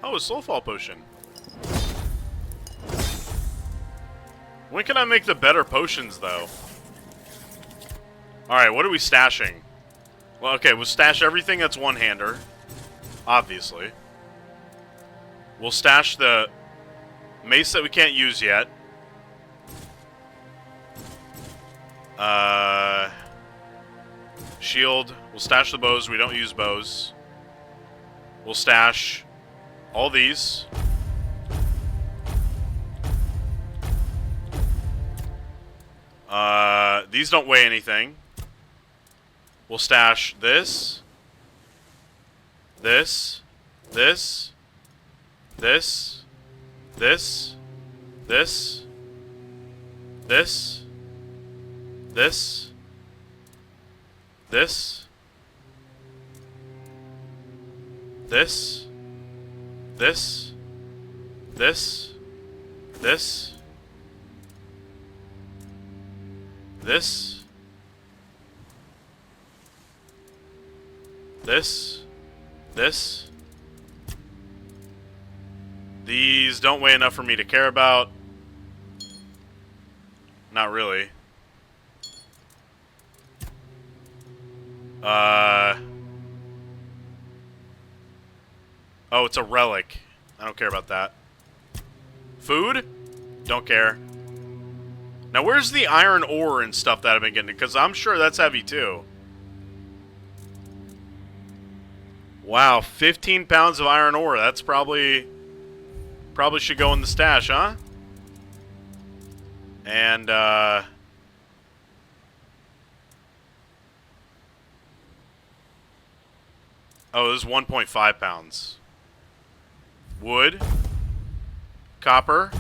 Oh, a soulfall potion. When can I make the better potions, though? Alright, what are we stashing? Well, okay, we'll stash everything that's one-hander. Obviously. We'll stash the mace that we can't use yet. Shield. We'll stash the bows. We don't use bows. We'll stash all these. These don't weigh anything. We'll stash this. This. This. This. This. This. This. This. This. This. This. This. This. This. This. This. These don't weigh enough for me to care about. Not really. Oh, it's a relic. I don't care about that. Food? Don't care. Now, where's the iron ore and stuff that I've been getting? Because I'm sure that's heavy, too. Wow, 15 pounds of iron ore. That's probably should go in the stash, huh? And, oh, this is 1.5 pounds. Wood. Copper.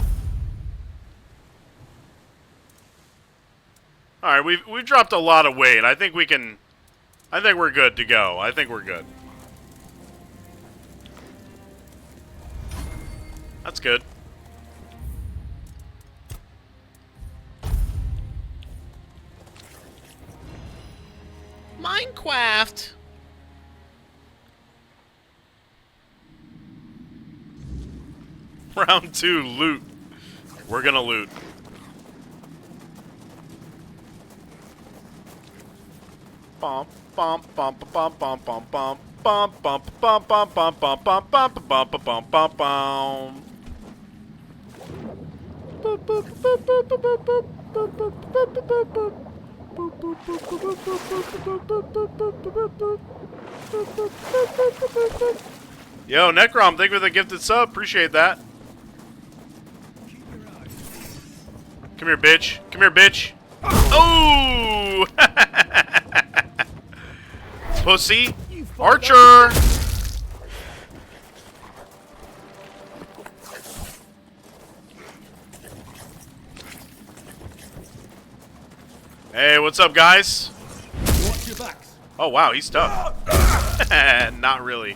Alright, we've dropped a lot of weight. I think we're good to go. I think we're good. That's good. Minecraft! Round 2, loot. We're gonna loot. Bump, bump, bump, bump, bump, bump, bump, bump, bump, bump, bump, bump, bump, bump, bump, bump, bump, bump, bump. Yo, Necrom, thank you for the gifted sub. Appreciate that. Come here, bitch. Come here, bitch. Oh! Pussy. Archer! Hey, what's up, guys? Watch your backs. Oh, wow, he's tough. Not really.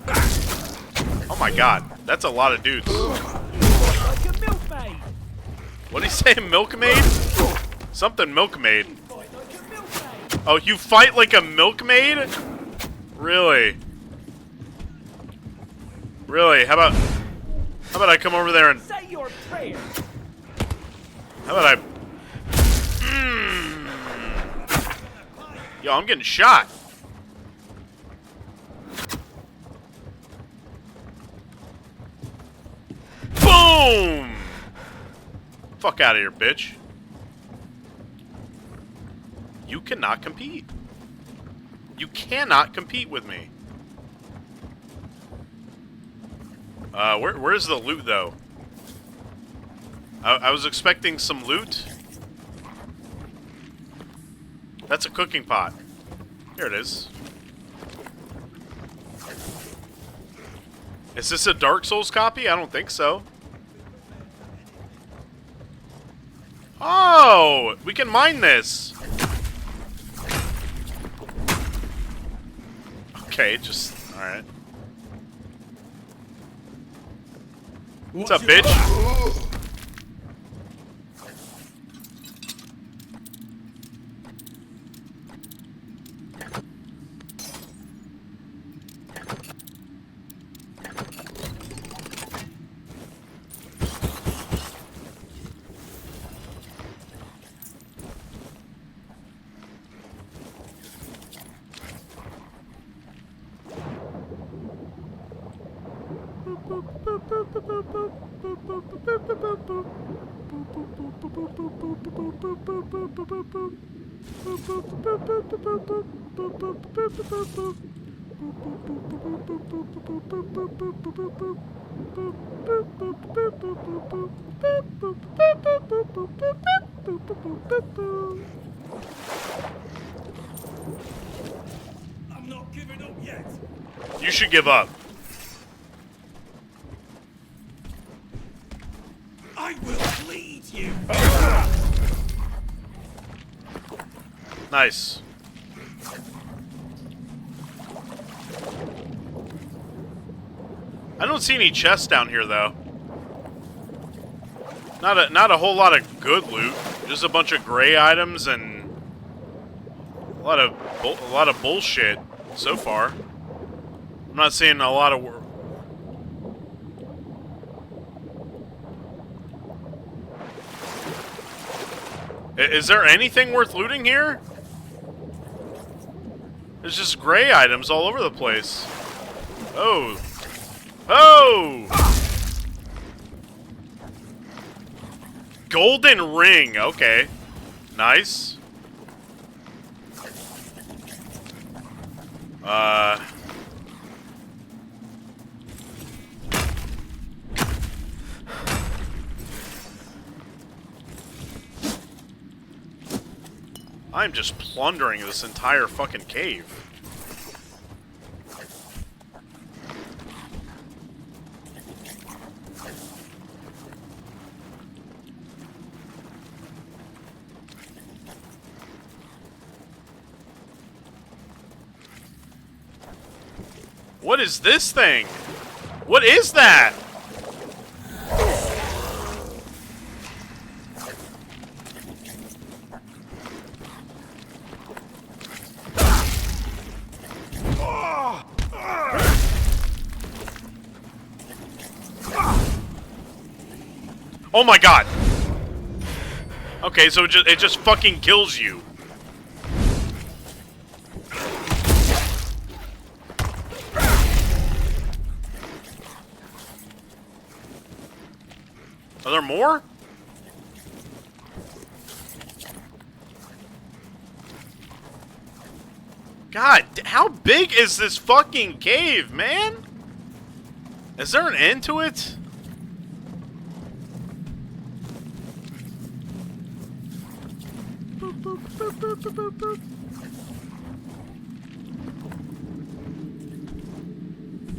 Oh my god, that's a lot of dudes. Like a milkmaid. What did he say, milkmaid? Something milkmaid. Like a milkmaid. Oh, you fight like a milkmaid? Really? Really? How about I come over there and... Say your prayer. How about I... Yo, I'm getting shot. Boom! Fuck out of here, bitch. You cannot compete. You cannot compete with me. Where's the loot, though? I was expecting some loot. That's a cooking pot. Here it is. Is this a Dark Souls copy? I don't think so. Oh! We can mine this! Okay, just... Alright. What's up, bitch? I'm not giving up yet. You should give up. I will bleed you. Nice. I don't see any chests down here though. Not a whole lot of good loot. Just a bunch of gray items and a lot of bullshit so far. I'm not seeing a lot of work. Is there anything worth looting here? There's just gray items all over the place. Oh. Oh! Golden ring. Okay. Nice. I'm just plundering this entire fucking cave. What is this thing? What is that? Oh my god. Okay, so it just fucking kills you. Are there more? God, how big is this fucking cave, man? Is there an end to it? Ooh,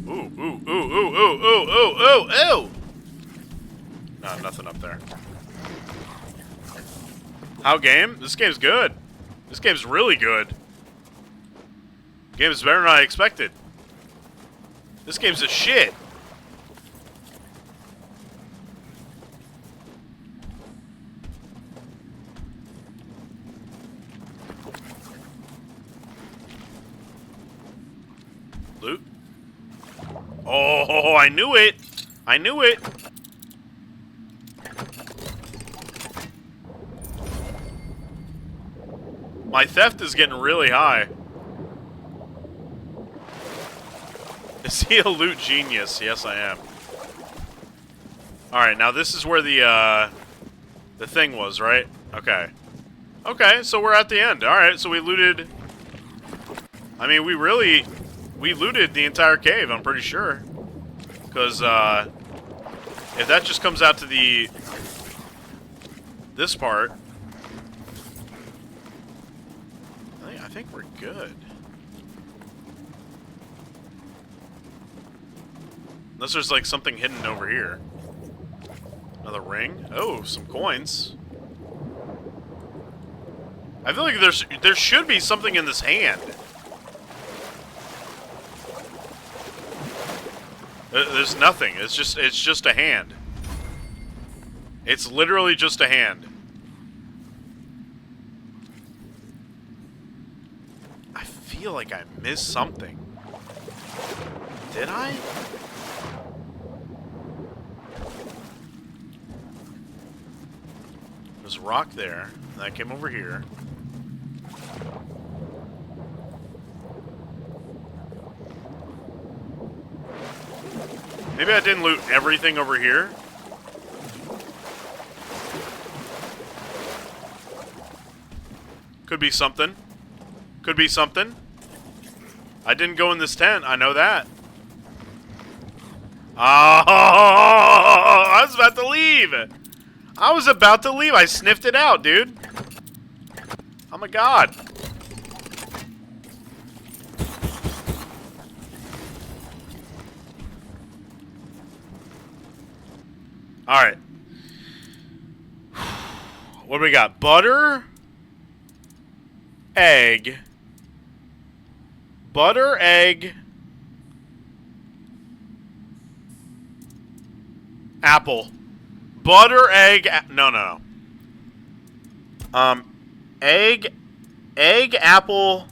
ooh, ooh, ooh, ooh, ooh, ooh, ooh, ooh! No, nothing up there. How game? This game's good. This game's really good. Game's better than I expected. This game's a shit. Loot. Oh, I knew it. I knew it. My theft is getting really high. Is he a loot genius? Yes, I am. Alright, now this is where the thing was, right? Okay. Okay, so we're at the end. Alright, so we looted... I mean, we looted the entire cave, I'm pretty sure. Because, if that just comes out to this part... I think we're good. Unless there's like something hidden over here. Another ring. Oh, some coins. I feel like there should be something in this hand. There's nothing. It's just a hand. It's literally just a hand. I feel like I missed something. Did I? There's a rock there. And I came over here. Maybe I didn't loot everything over here. Could be something. Could be something. I didn't go in this tent. I know that. Oh, I was about to leave. I was about to leave. I sniffed it out, dude. Oh my god. Alright. What do we got? Butter? Egg. Butter, egg. Apple. Butter, egg, no. Egg, apple,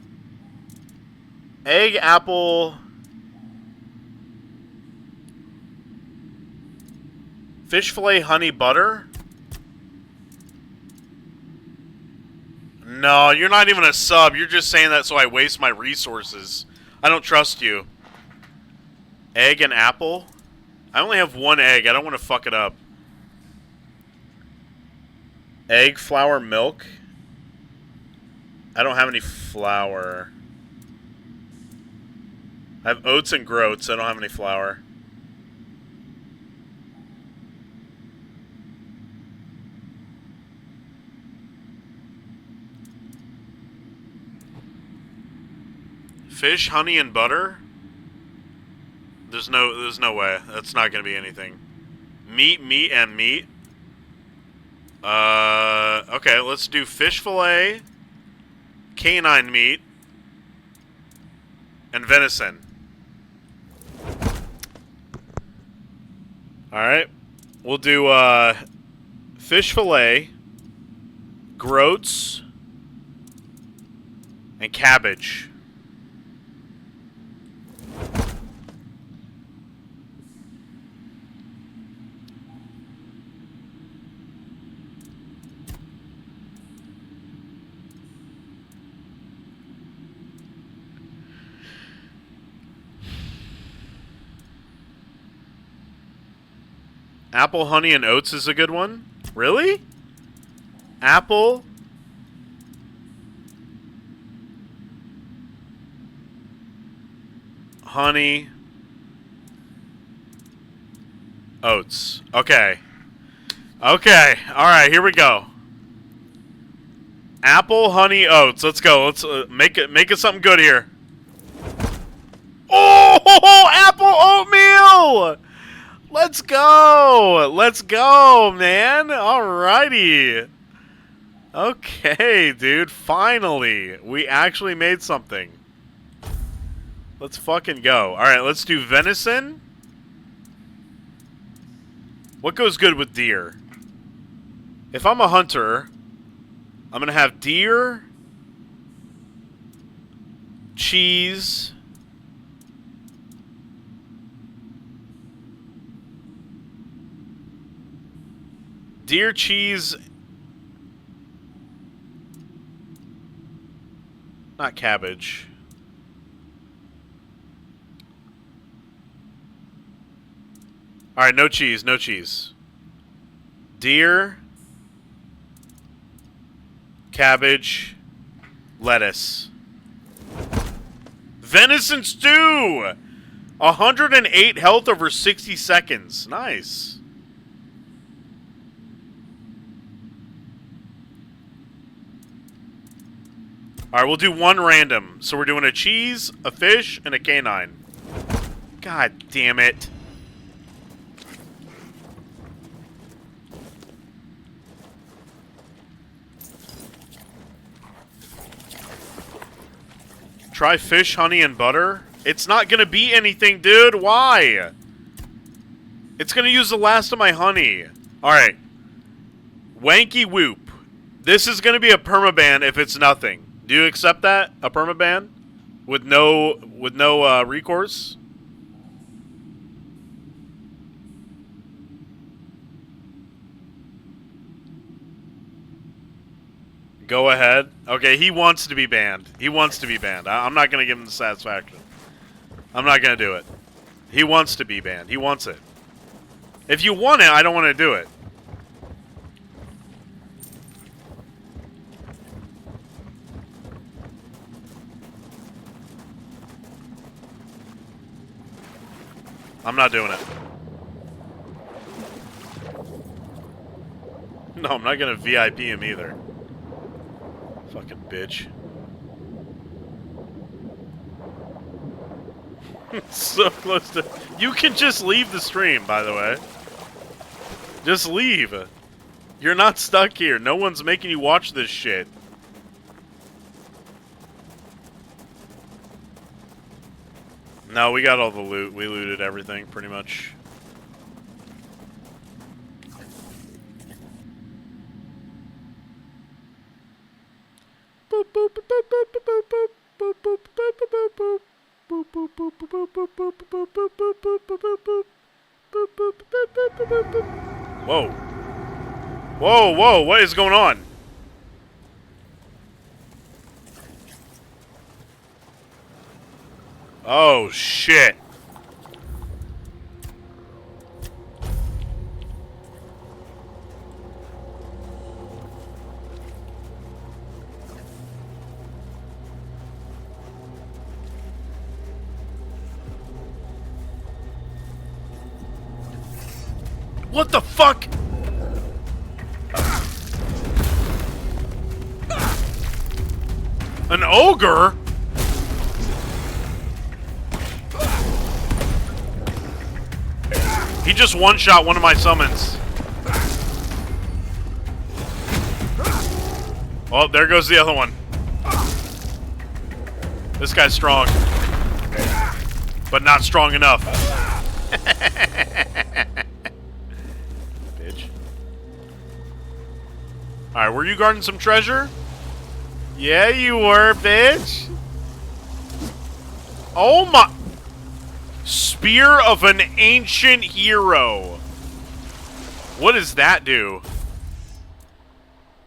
fish fillet, honey, butter. No, you're not even a sub. You're just saying that so I waste my resources. I don't trust you. Egg and apple? I only have one egg. I don't want to fuck it up. Egg, flour, milk. I don't have any flour. I have oats and groats. I don't have any flour. Fish, honey, and butter? There's no way. That's not gonna be anything. Meat, and meat. Okay, let's do fish fillet, canine meat, and venison. Alright. We'll do, fish fillet, groats, and cabbage. Apple, honey, and oats is a good one. Really? Apple. Honey. Oats. Okay. Okay. Alright, here we go. Apple, honey, oats. Let's go. Let's make it something good here. Oh, apple oatmeal! Let's go! Let's go, man! Alrighty! Okay, dude, finally! We actually made something. Let's fucking go. Alright, let's do venison. What goes good with deer? If I'm a hunter, I'm gonna have deer, cheese, deer, cheese, not cabbage. Alright, no cheese, no cheese. Deer, cabbage, lettuce. Venison stew! 108 health over 60 seconds. Nice. Alright, we'll do one random. So we're doing a cheese, a fish, and a canine. God damn it. Try fish, honey, and butter? It's not gonna be anything, dude. Why? It's gonna use the last of my honey. Alright. Wanky Whoop. This is gonna be a permaban if it's nothing. Do you accept that? A permaban? With no recourse? Go ahead. Okay, he wants to be banned. He wants to be banned. I'm not going to give him the satisfaction. I'm not going to do it. He wants to be banned. He wants it. If you want it, I don't want to do it. I'm not doing it. No, I'm not gonna VIP him either. Fucking bitch. So close to... You can just leave the stream, by the way. Just leave. You're not stuck here. No one's making you watch this shit. No, we got all the loot. We looted everything, pretty much. Boop, boop, boop, boop, boop, boop, boop, boop, boop, boop, boop, boop. Boop, boop, boop, boop, boop, boop, boop, boop, boop, boop, boop, boop, boop, boop. Boop, boop, boop, boop, boop, boop, boop. Whoa. Whoa, whoa, what is going on? Oh, shit. What the fuck? An ogre? He just one-shot one of my summons. Oh, there goes the other one. This guy's strong. But not strong enough. Bitch. Alright, were you guarding some treasure? Yeah, you were, bitch. Oh my... Spear of an Ancient Hero. What does that do?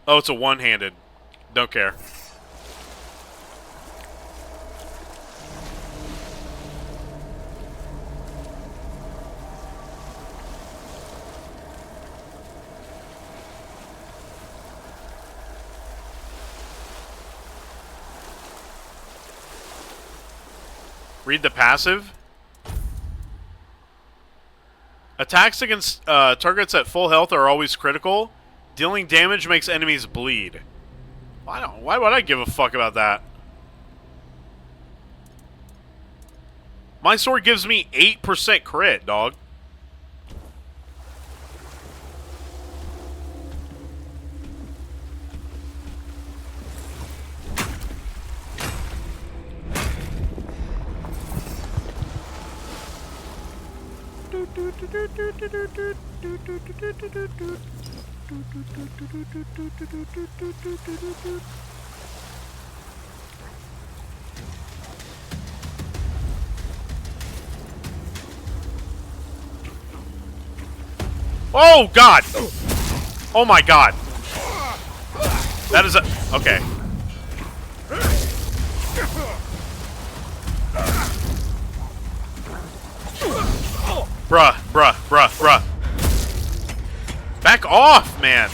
Oh, it's a one-handed. Don't care. Read the passive. Attacks against targets at full health are always critical. Dealing damage makes enemies bleed. Why would I give a fuck about that? My sword gives me 8% crit, dog. Oh god! Oh my god! That is a... Okay. Bruh, bruh, bruh, bruh. Back off, man!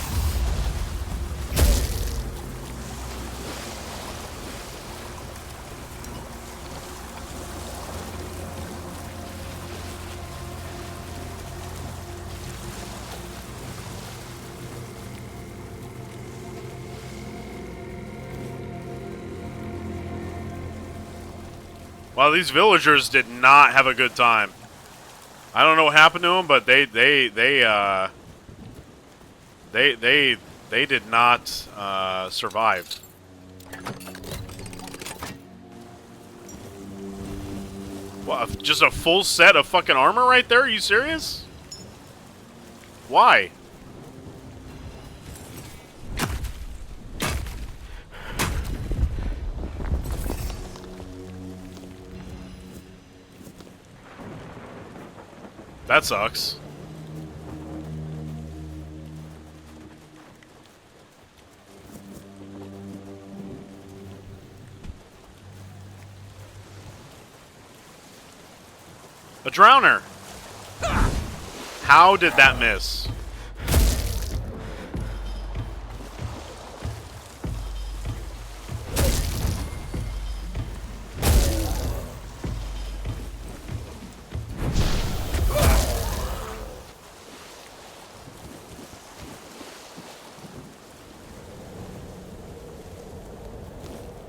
Wow, these villagers did not have a good time. I don't know what happened to them, but they did not survive. What? Just a full set of fucking armor right there? Are you serious? Why? That sucks. A drowner. How did that miss?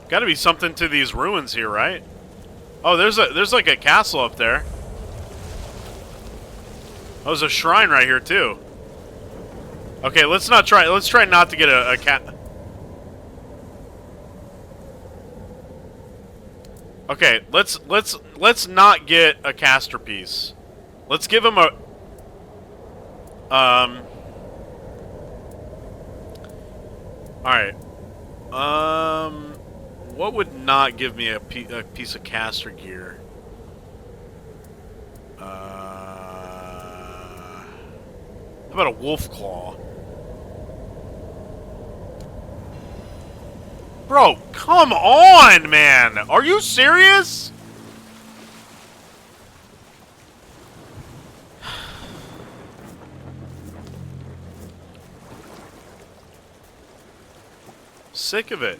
Got to be something to these ruins here, right? Oh, there's like a castle up there. Oh, there's a shrine right here too. Okay, let's try not to get a cat. Okay, let's not get a caster piece. Let's give him a all right. What would not give me a piece of caster gear? How about a wolf claw? Bro, come on, man! Are you serious? Sick of it.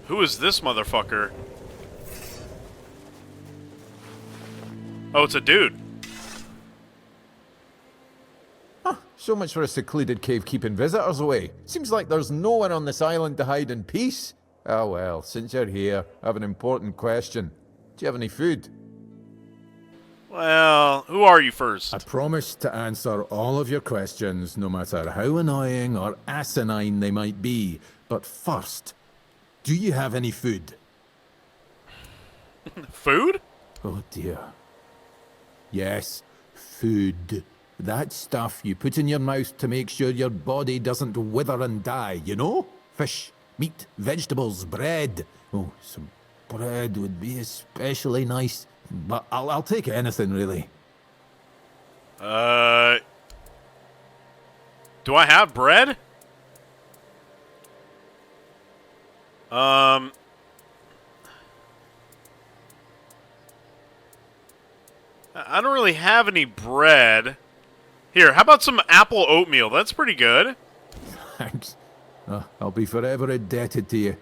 Who is this motherfucker? Oh, it's a dude. Huh, so much for a secluded cave keeping visitors away. Seems like there's no one on this island to hide in peace. Ah well, since you're here, I have an important question. Do you have any food? Well, who are you first? I promise to answer all of your questions, no matter how annoying or asinine they might be. But first, do you have any food? Food? Oh dear. Yes, food. That stuff you put in your mouth to make sure your body doesn't wither and die, you know? Fish, meat, vegetables, bread. Oh, some bread would be especially nice. But I'll take anything, really. Do I have bread? I don't really have any bread. Here, how about some apple oatmeal? That's pretty good. Thanks. I'll be forever indebted to you.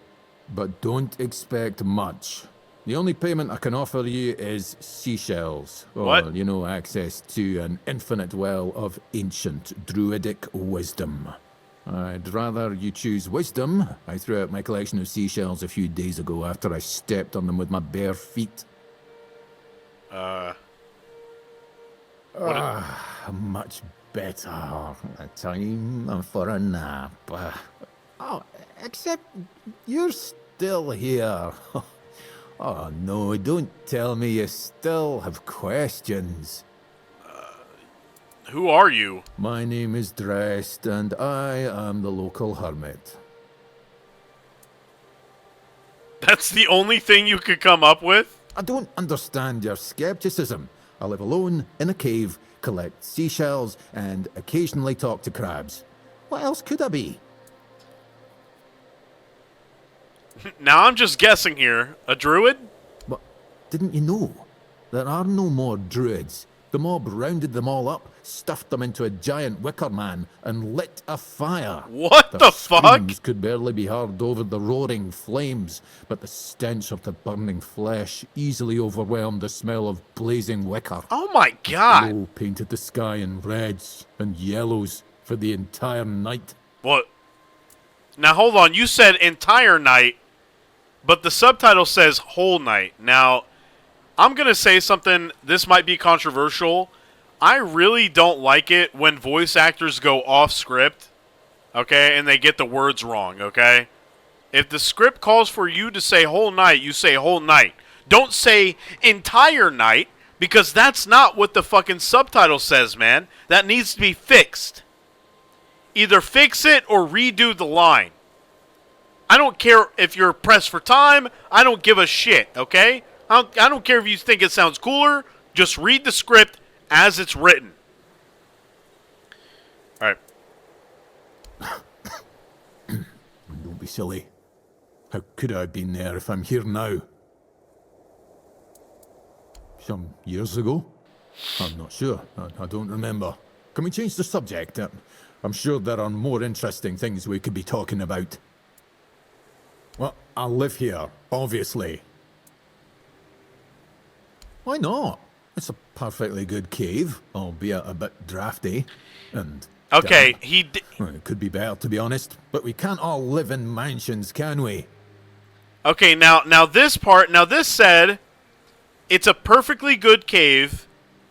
But don't expect much. The only payment I can offer you is seashells. Or, What? you know, access to an infinite well of ancient druidic wisdom. I'd rather you choose wisdom. I threw out my collection of seashells a few days ago after I stepped on them with my bare feet. Much better. A time for a nap. Oh, except you're still here. Oh no, don't tell me you still have questions. Who are you? My name is Drest, and I am the local hermit. That's the only thing you could come up with? I don't understand your skepticism. I live alone, in a cave, collect seashells, and occasionally talk to crabs. What else could I be? Now I'm just guessing here. A druid? But didn't you know? There are no more druids. The mob rounded them all up, stuffed them into a giant wicker man, and lit a fire. What Their the fuck? screams could barely be heard over the roaring flames, but the stench of the burning flesh easily overwhelmed the smell of blazing wicker. Oh my god. Glow painted the sky in reds and yellows for the entire night. What? Now hold on, you said entire night, but the subtitle says whole night. Now, I'm going to say something, this might be controversial. I really don't like it when voice actors go off script, okay, and they get the words wrong, okay? If the script calls for you to say whole night, you say whole night. Don't say entire night, because that's not what the fucking subtitle says, man. That needs to be fixed. Either fix it or redo the line. I don't care if you're pressed for time. I don't give a shit, okay? I don't care if you think it sounds cooler. Just read the script as it's written. Alright. Don't be silly. How could I have been there if I'm here now? Some years ago? I'm not sure. I don't remember. Can we change the subject? I'm sure there are more interesting things we could be talking about. Well, I live here, obviously. Why not? It's a perfectly good cave, albeit a bit drafty. And Okay, damp. Well, it could be better, to be honest. But we can't all live in mansions, can we? Okay, now this part, this said, it's a perfectly good cave,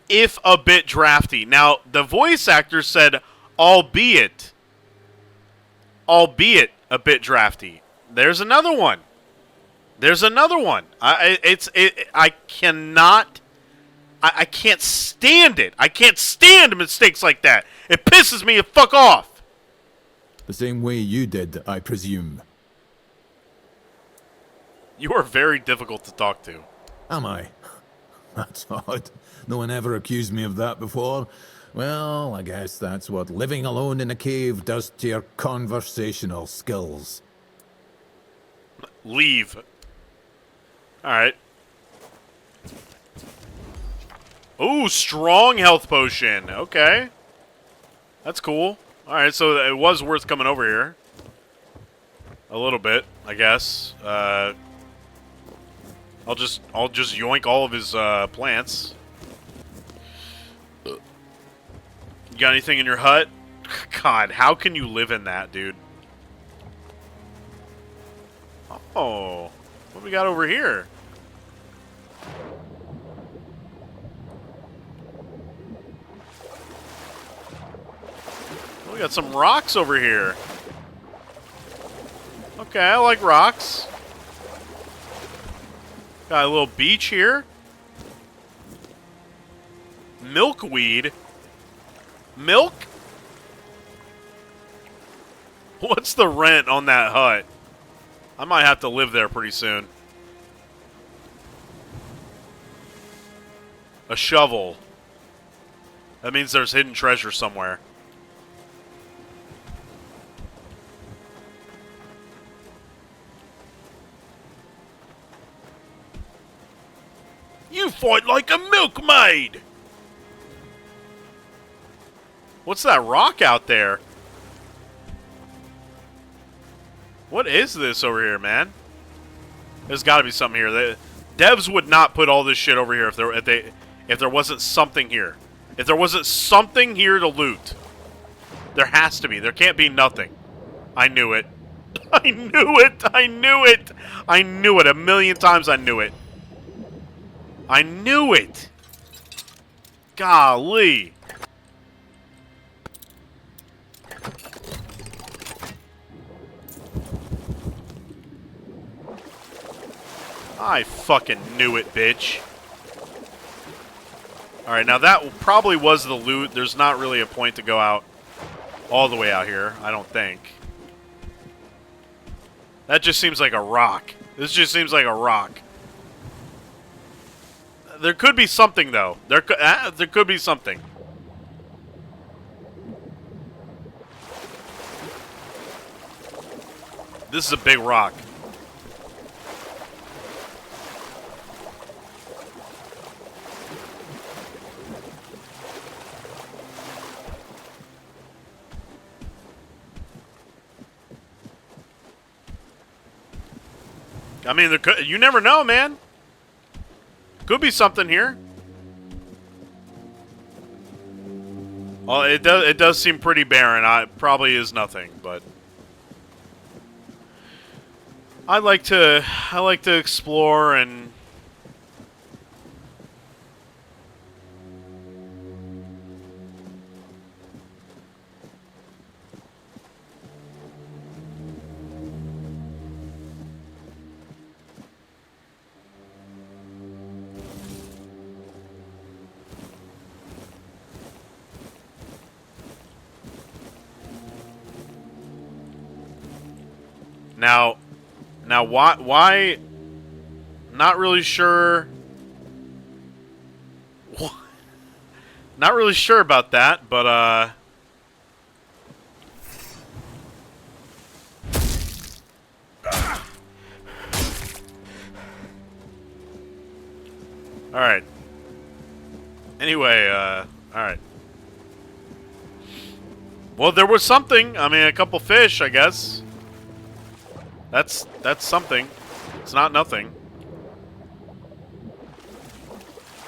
if a bit drafty. Now, the voice actor said, albeit a bit drafty. There's another one. I can't stand it. I can't stand mistakes like that. It pisses me the fuck off. The same way you did, I presume. You are very difficult to talk to. Am I? That's odd. No one ever accused me of that before. Well, I guess that's what living alone in a cave does to your conversational skills. Leave. Alright. Ooh, strong health potion. Okay. That's cool. Alright, so it was worth coming over here. A little bit, I guess. I'll just yoink all of his plants. You got anything in your hut? God, how can you live in that, dude? Oh, what we got over here? We got some rocks over here. Okay, I like rocks. Got a little beach here. Milkweed. Milk? What's the rent on that hut? I might have to live there pretty soon. A shovel. That means there's hidden treasure somewhere. You fight like a milkmaid! What's that rock out there? What is this over here, man? There's got to be something here. The devs would not put all this shit over here if there wasn't something here. If there wasn't something here to loot. There has to be. There can't be nothing. I knew it. I knew it. I knew it. I knew it. A million times I knew it. I knew it. Golly. I fucking knew it, bitch. Alright, now that probably was the loot. There's not really a point to go out all the way out here, I don't think. That just seems like a rock. This just seems like a rock. There could be something, though. There could be something. This is a big rock. I mean, you never know, man. Could be something here. Well, it does seem pretty barren. It probably is nothing, but I like to explore and Now, why? Not really sure. Not really sure about that, but Alright. Anyway, alright. Well, there was something. I mean, a couple fish, I guess. That's something. It's not nothing.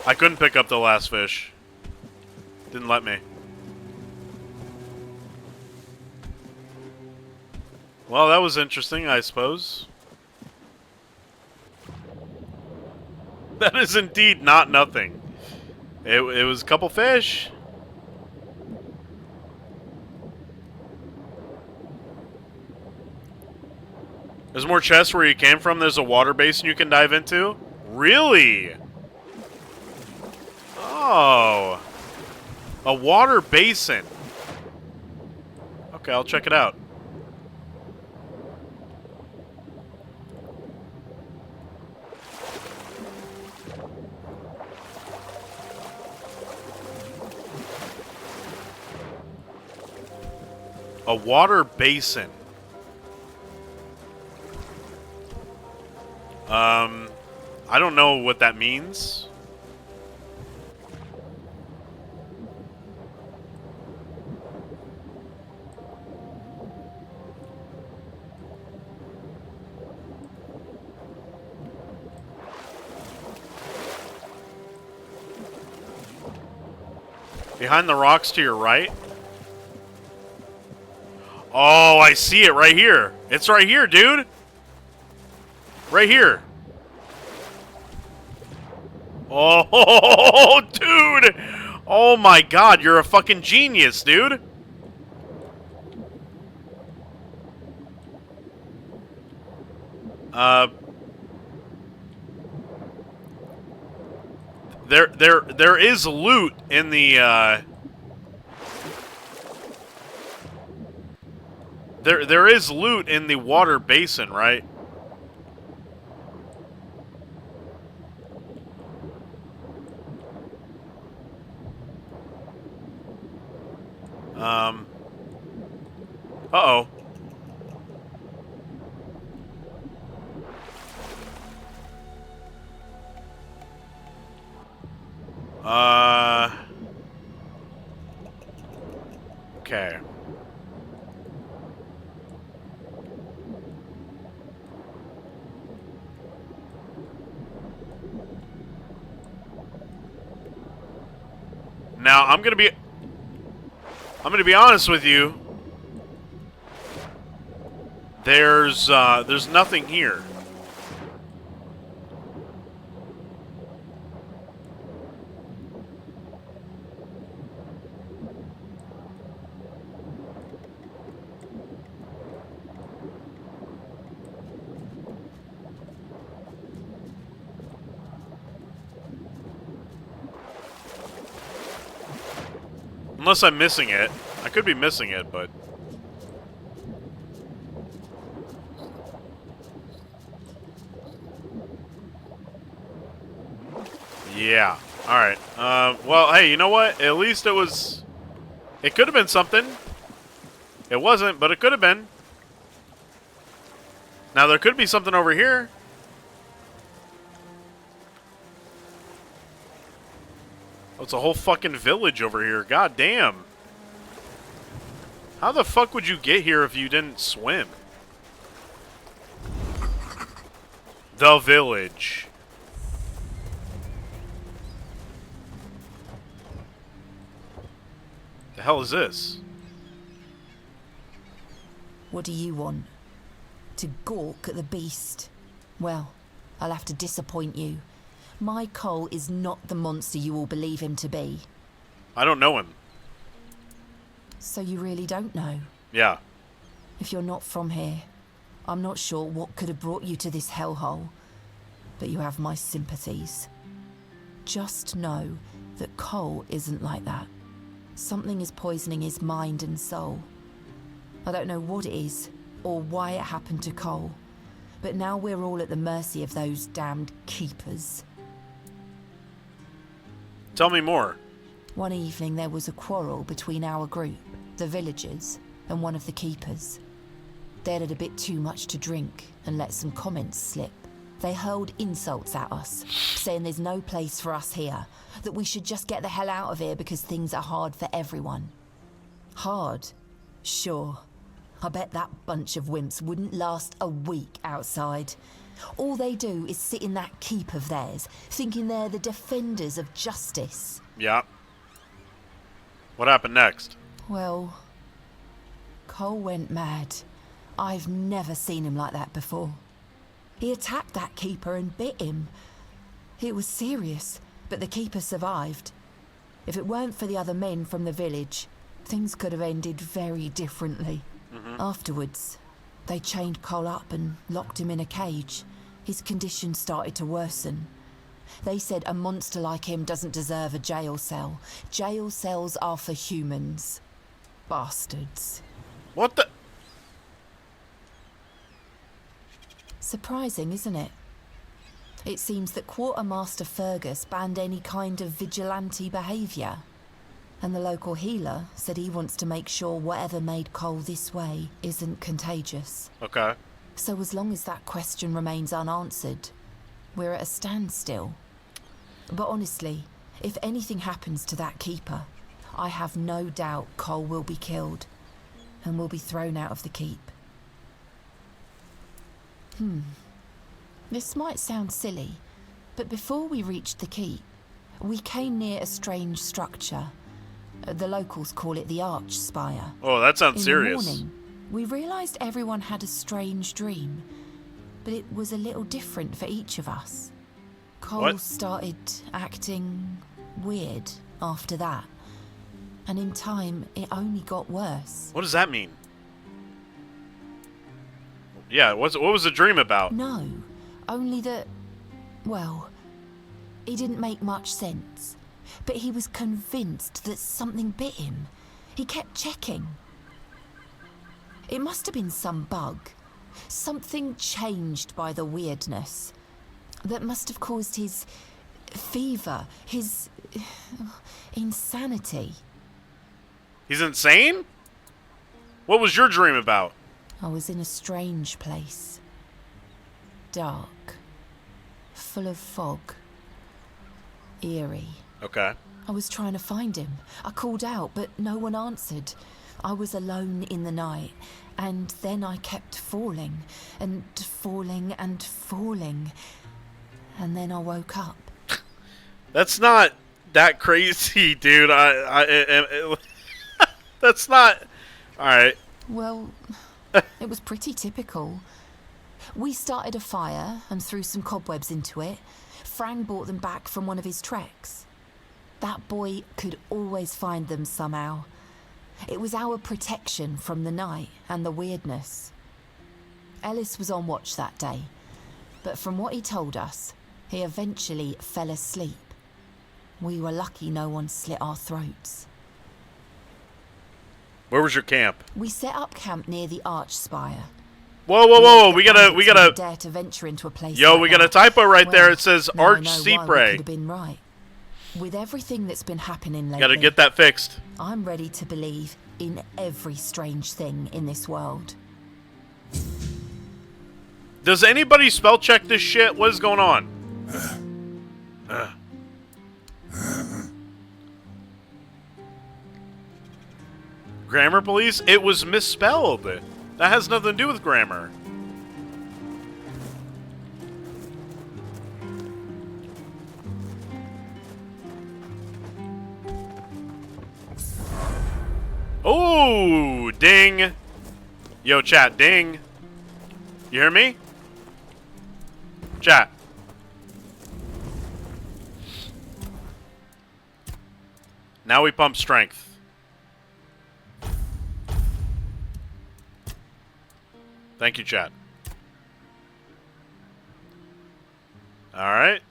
I couldn't pick up the last fish. Didn't let me. Well, that was interesting, I suppose. That is indeed not nothing. It was a couple fish. There's more chests where you came from. There's a water basin you can dive into. Really? Oh. A water basin. Okay, I'll check it out. A water basin. I don't know what that means. Behind the rocks to your right? Oh, I see it right here. It's right here, dude. Right here. Oh, dude. Oh my god, you're a fucking genius, dude. There is loot in the, There is loot in the water basin, right? Uh-oh. Okay. Now, I'm gonna be honest with you. There's nothing here. Unless I'm missing it. I could be missing it, but... Yeah. Alright. Well, hey, you know what? At least it was... It could have been something. It wasn't, but it could have been. Now, there could be something over here. Oh, it's a whole fucking village over here. God damn. How the fuck would you get here if you didn't swim? The village. The hell is this? What do you want? To gawk at the beast? Well, I'll have to disappoint you. My Cole is not the monster you all believe him to be. I don't know him. So you really don't know? Yeah. If you're not from here, I'm not sure what could have brought you to this hellhole. But you have my sympathies. Just know that Cole isn't like that. Something is poisoning his mind and soul. I don't know what it is, or why it happened to Cole. But now we're all at the mercy of those damned keepers. Tell me more. One evening there was a quarrel between our group, the villagers, and one of the keepers. They'd had a bit too much to drink and let some comments slip. They hurled insults at us, saying there's no place for us here, that we should just get the hell out of here because things are hard for everyone. Hard? Sure. I bet that bunch of wimps wouldn't last a week outside. All they do is sit in that keep of theirs, thinking they're the defenders of justice. Yeah. What happened next? Well, Cole went mad. I've never seen him like that before. He attacked that keeper and bit him. It was serious, but the keeper survived. If it weren't for the other men from the village, things could have ended very differently. Afterwards, they chained Cole up and locked him in a cage. His condition started to worsen. They said a monster like him doesn't deserve a jail cell. Jail cells are for humans. Bastards. What the? Surprising, isn't it? It seems that Quartermaster Fergus banned any kind of vigilante behaviour. And the local healer said he wants to make sure whatever made Cole this way isn't contagious. Okay. So as long as that question remains unanswered, we're at a standstill. But honestly, if anything happens to that keeper, I have no doubt Cole will be killed and will be thrown out of the keep. This might sound silly, but before we reached the keep, we came near a strange structure. The locals call it the Arch Spire. Oh, that sounds serious. In the morning, we realised everyone had a strange dream, but it was a little different for each of us. Cole started acting weird after that, and in time, it only got worse. What does that mean? Yeah, what was the dream about? No, only that, well, it didn't make much sense. But he was convinced that something bit him. He kept checking. It must have been some bug. Something changed by the weirdness. That must have caused his fever, his insanity. He's insane? What was your dream about? I was in a strange place. Dark. Full of fog. Eerie. Okay. I was trying to find him. I called out, but no one answered. I was alone in the night, and then I kept falling, and falling, and falling. And then I woke up. That's not that crazy, dude. That's not... Alright. Well, it was pretty typical. We started a fire and threw some cobwebs into it. Frank brought them back from one of his treks. That boy could always find them somehow. It was our protection from the night and the weirdness. Ellis was on watch that day, but from what he told us, he eventually fell asleep. We were lucky no one slit our throats. Where was your camp? We set up camp near the Arch Spire. Whoa! We gotta. Dare to venture into a place. Yo, like we got a that. typo right there. Well, It says now I Arch know why we Cypre. could have been right. With everything that's been happening lately, Gotta get that fixed. I'm ready to believe in every strange thing in this world. Does anybody spell check this shit? What is going on? Grammar police? It was misspelled. That has nothing to do with grammar. Oh, ding. Yo, chat, ding. You hear me? Chat. Now we pump strength. Thank you, chat. Alright.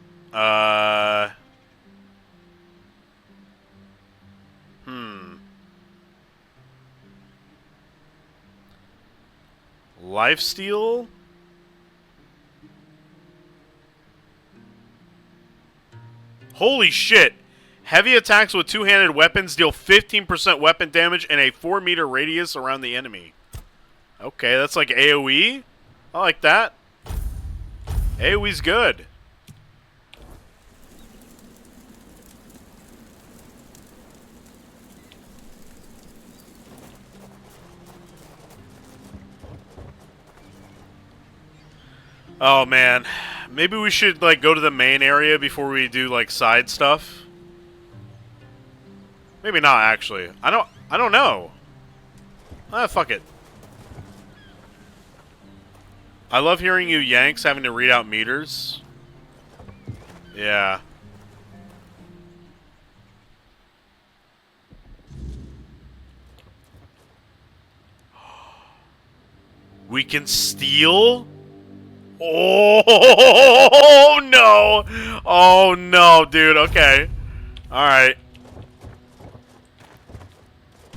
Lifesteal? Holy shit! Heavy attacks with two-handed weapons deal 15% weapon damage and a 4-meter radius around the enemy. Okay, that's like AoE? I like that. AoE's good. Oh man, maybe we should like go to the main area before we do like side stuff. Maybe not actually. I don't know. Ah, fuck it. I love hearing you Yanks having to read out meters. Yeah. We can steal? Oh no! Oh no, dude. Okay. Alright.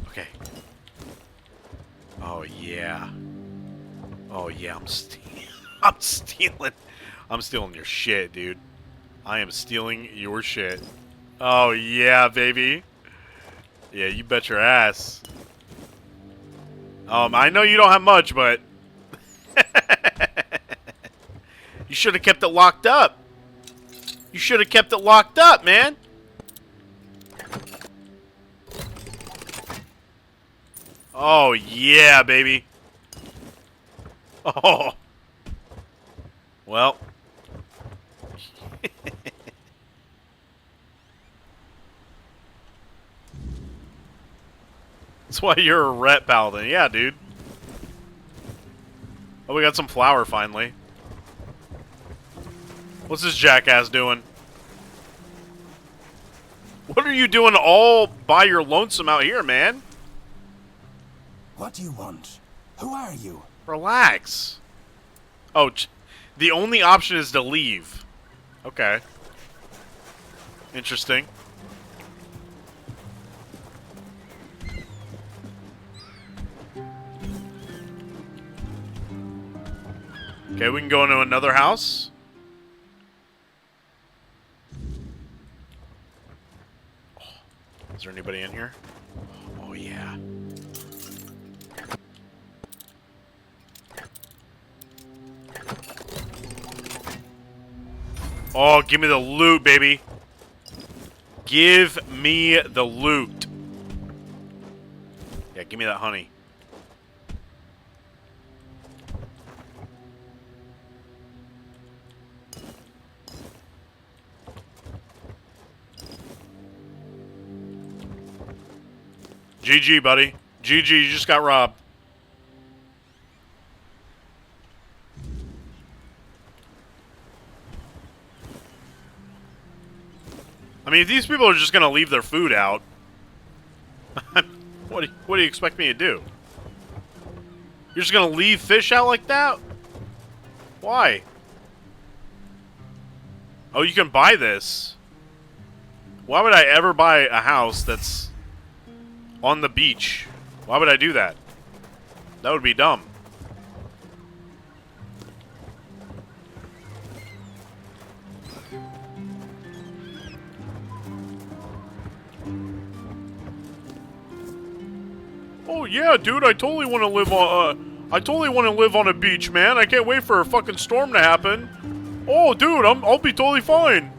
Okay. Oh yeah. Oh yeah, I'm stealing. I'm stealing your shit, dude. I am stealing your shit. Oh yeah, baby. Yeah, you bet your ass. I know you don't have much, but you should have kept it locked up. You should have kept it locked up, man. Oh, yeah, baby. Oh. Well. That's why you're a ret paladin. Yeah, dude. Oh, we got some flour finally. What's this jackass doing? What are you doing all by your lonesome out here, man? What do you want? Who are you? Relax. Oh, the only option is to leave. Okay. Interesting. Okay, we can go into another house. Oh, is there anybody in here? Oh, yeah. Oh, give me the loot, baby. Give me the loot. Yeah, give me that honey. GG, buddy. GG, you just got robbed. I mean, if these people are just going to leave their food out, what do you expect me to do? You're just going to leave fish out like that? Why? Oh, you can buy this. Why would I ever buy a house that's on the beach? Why would I do that? That would be dumb. Oh yeah, dude, I totally want to live on a beach, man. I can't wait for a fucking storm to happen. Oh, dude, I'll be totally fine.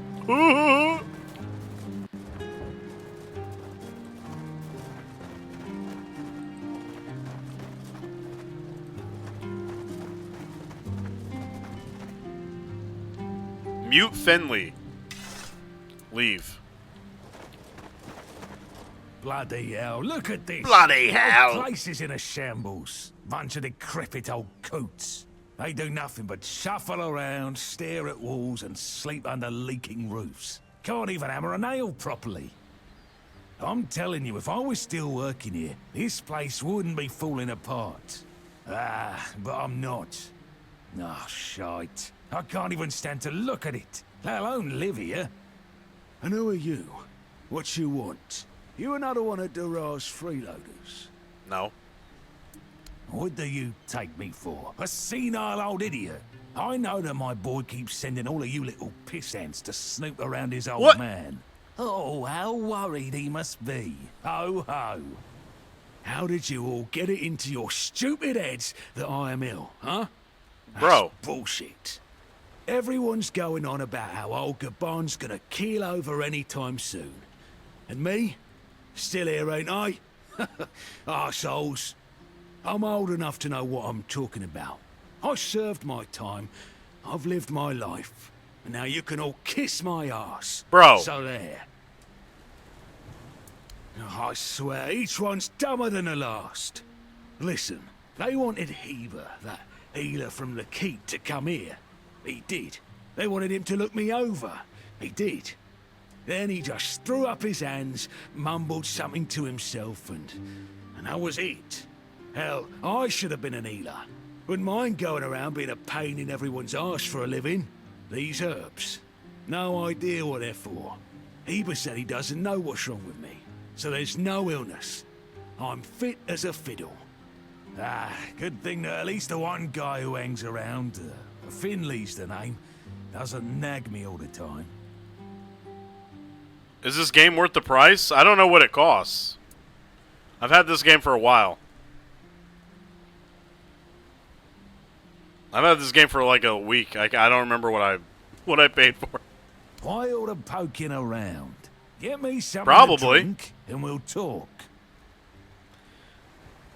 Mute Finley. Leave. Bloody hell, look at this! Bloody hell! The place is in a shambles. Bunch of decrepit old coots. They do nothing but shuffle around, stare at walls, and sleep under leaking roofs. Can't even hammer a nail properly. I'm telling you, if I was still working here, this place wouldn't be falling apart. Ah, but I'm not. Ah, shite. I can't even stand to look at it, let alone live here. And who are you? What you want? You another one of Durar's freeloaders? No. What do you take me for? A senile old idiot? I know that my boy keeps sending all of you little piss ants to snoop around his old What? man. Oh, how worried he must be. Ho ho. How did you all get it into your stupid heads that I am ill, huh? Bro. That's bullshit. Everyone's going on about how old Gabon's gonna keel over any time soon. And me? Still here, ain't I? Arseholes. I'm old enough to know what I'm talking about. I served my time. I've lived my life. And now you can all kiss my arse. Bro. So there. Oh, I swear, each one's dumber than the last. Listen, they wanted Heaver, that healer from the keep, to come here. He did. They wanted him to look me over. He did. Then he just threw up his hands, mumbled something to himself, and that was it. Hell, I should have been an healer. Wouldn't mind going around being a pain in everyone's arse for a living. These herbs. No idea what they're for. Heber said he doesn't know what's wrong with me, so there's no illness. I'm fit as a fiddle. Good thing that at least the one guy who hangs around, Finley's the name, doesn't nag me all the time. Is this game worth the price? I don't know what it costs. I've had this game for a while. I've had this game for like a week. I don't remember what I paid for. Why all the poking around? Get me something Probably. to drink and we'll talk.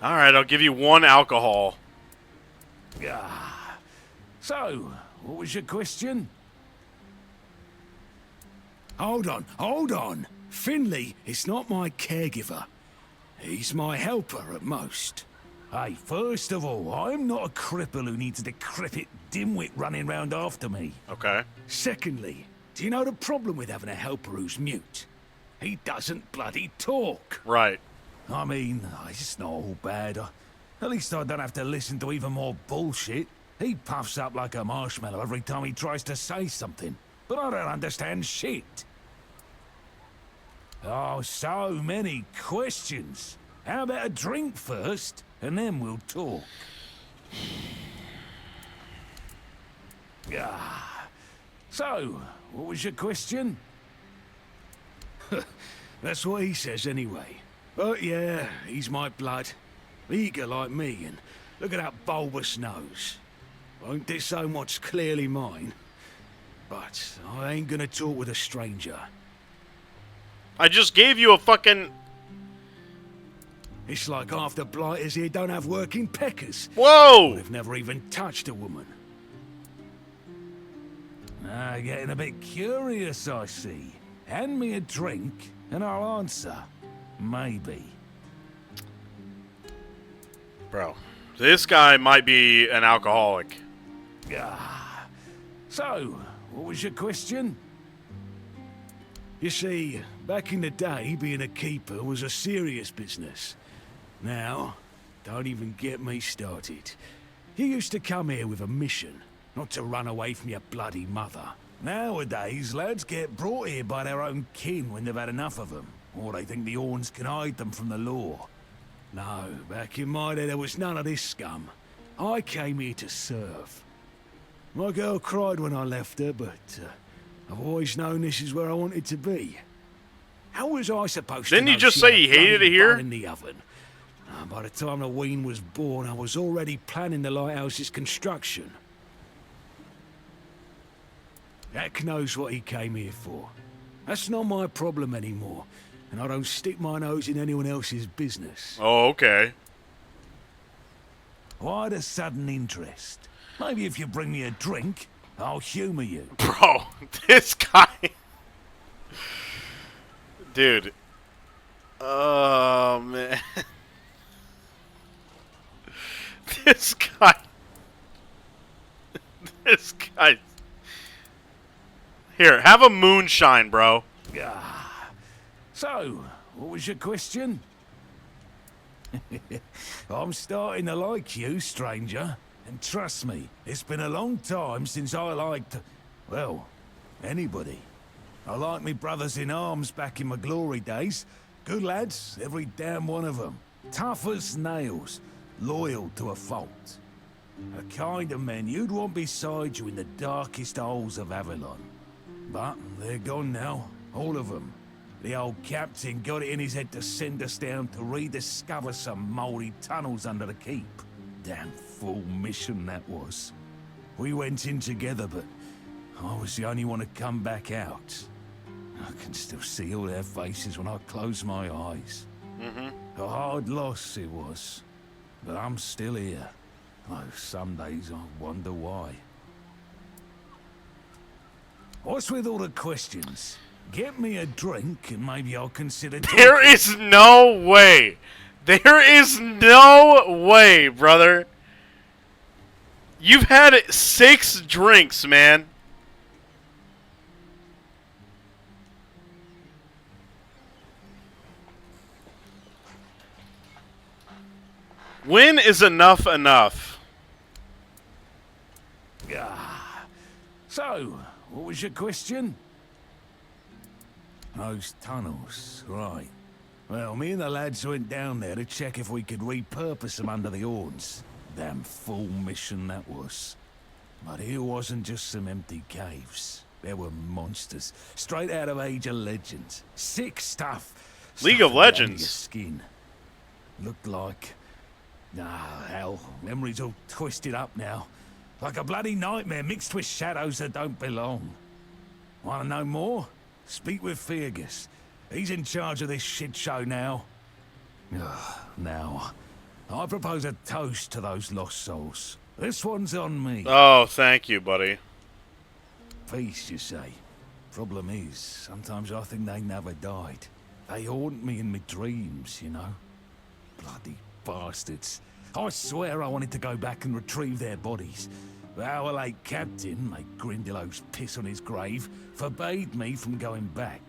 Alright, I'll give you 1 alcohol. So, what was your question? Hold on. Finley is not my caregiver. He's my helper at most. Hey, first of all, I'm not a cripple who needs a decrepit dimwit running round after me. Okay. Secondly, do you know the problem with having a helper who's mute? He doesn't bloody talk. Right. I mean, it's not all bad. At least I don't have to listen to even more bullshit. He puffs up like a marshmallow every time he tries to say something. But I don't understand shit. Oh, so many questions. How about a drink first, and then we'll talk? So, what was your question? That's what he says anyway. But yeah, he's my blood. Eager like me, and look at that bulbous nose. Won't disown what's clearly mine. But I ain't gonna talk with a stranger. I just gave you a fucking... It's like half the blighters here don't have working peckers. Whoa! They've never even touched a woman. Getting a bit curious, I see. Hand me a drink, and I'll answer. Maybe. Bro, this guy might be an alcoholic. So, what was your question? You see, back in the day, being a keeper was a serious business. Now, don't even get me started. You used to come here with a mission, not to run away from your bloody mother. Nowadays, lads get brought here by their own kin when they've had enough of them, or they think the Orns can hide them from the law. No, back in my day, there was none of this scum. I came here to serve. My girl cried when I left her, but I've always known this is where I wanted to be. How was I supposed to Didn't know you just she say had you a hated bloody it here? bun in the oven? By the time the wean was born, I was already planning the lighthouse's construction. Jack knows what he came here for. That's not my problem anymore, and I don't stick my nose in anyone else's business. Oh, okay. Why the sudden interest? Maybe if you bring me a drink, I'll humor you. Bro, this guy... Dude. Oh, man. This guy... This guy... Here, have a moonshine, bro. So, what was your question? I'm starting to like you, stranger. And trust me, it's been a long time since I liked, well, anybody. I liked me brothers in arms back in my glory days. Good lads, every damn one of them. Tough as nails, loyal to a fault. A kind of men you'd want beside you in the darkest holes of Avalon. But they're gone now, all of them. The old captain got it in his head to send us down to rediscover some mouldy tunnels under the keep. Damn fool mission that was. We went in together, but I was the only one to come back out. I can still see all their faces when I close my eyes. A hard loss it was, but I'm still here. Though some days I wonder why. What's with all the questions? Get me a drink and maybe I'll consider talking. There is no way. There is no way, brother. You've had 6 drinks, man. When is enough enough? So, what was your question? Those tunnels, right. Well, me and the lads went down there to check if we could repurpose them under the horns. Damn fool mission that was. But it wasn't just some empty caves. There were monsters, straight out of Age of Legends. Sick stuff. League Stuff of down to Legends. your skin. Looked like... hell, memory's all twisted up now. Like a bloody nightmare mixed with shadows that don't belong. Want to know more? Speak with Fergus. He's in charge of this shit show now. Now, I propose a toast to those lost souls. This one's on me. Oh, thank you, buddy. Peace, you say. Problem is, sometimes I think they never died. They haunt me in my dreams, you know. Bloody bastards. I swear I wanted to go back and retrieve their bodies. But our late captain, make Grindelows piss on his grave, forbade me from going back.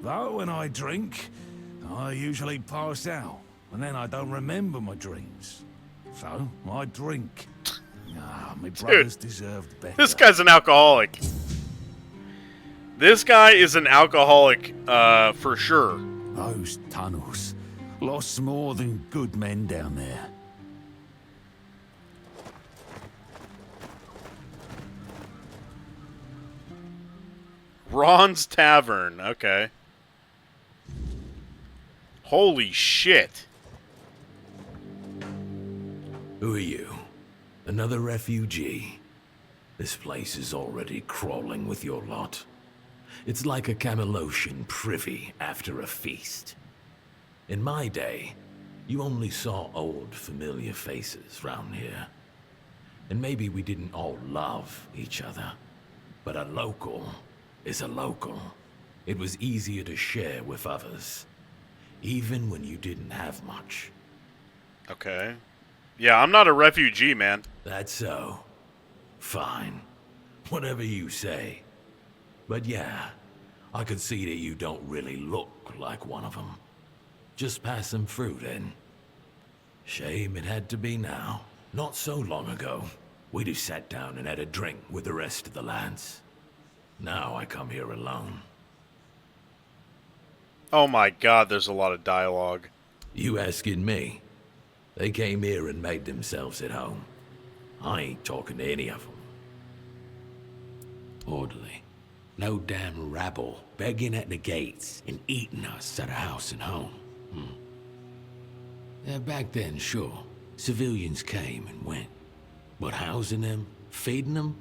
But when I drink, I usually pass out, and then I don't remember my dreams. So, I drink. My brothers deserved better. This guy's an alcoholic. This guy is an alcoholic, for sure. Those tunnels lost more than good men down there. Ron's Tavern. Okay. Holy shit. Who are you? Another refugee? This place is already crawling with your lot. It's like a Camelosian privy after a feast. In my day, you only saw old, familiar faces round here. And maybe we didn't all love each other. But a local is a local. It was easier to share with others, even when you didn't have much. Okay. Yeah, I'm not a refugee, man. That's so. Fine. Whatever you say. But yeah, I could see that you don't really look like one of them. Just passing through then. Shame it had to be now. Not so long ago, we'd have sat down and had a drink with the rest of the lads. Now I come here alone. Oh my god, there's a lot of dialogue. You asking me? They came here and made themselves at home. I ain't talking to any of them. Orderly. No damn rabble begging at the gates and eating us at a house and home. Yeah, back then, sure, civilians came and went. But housing them, feeding them?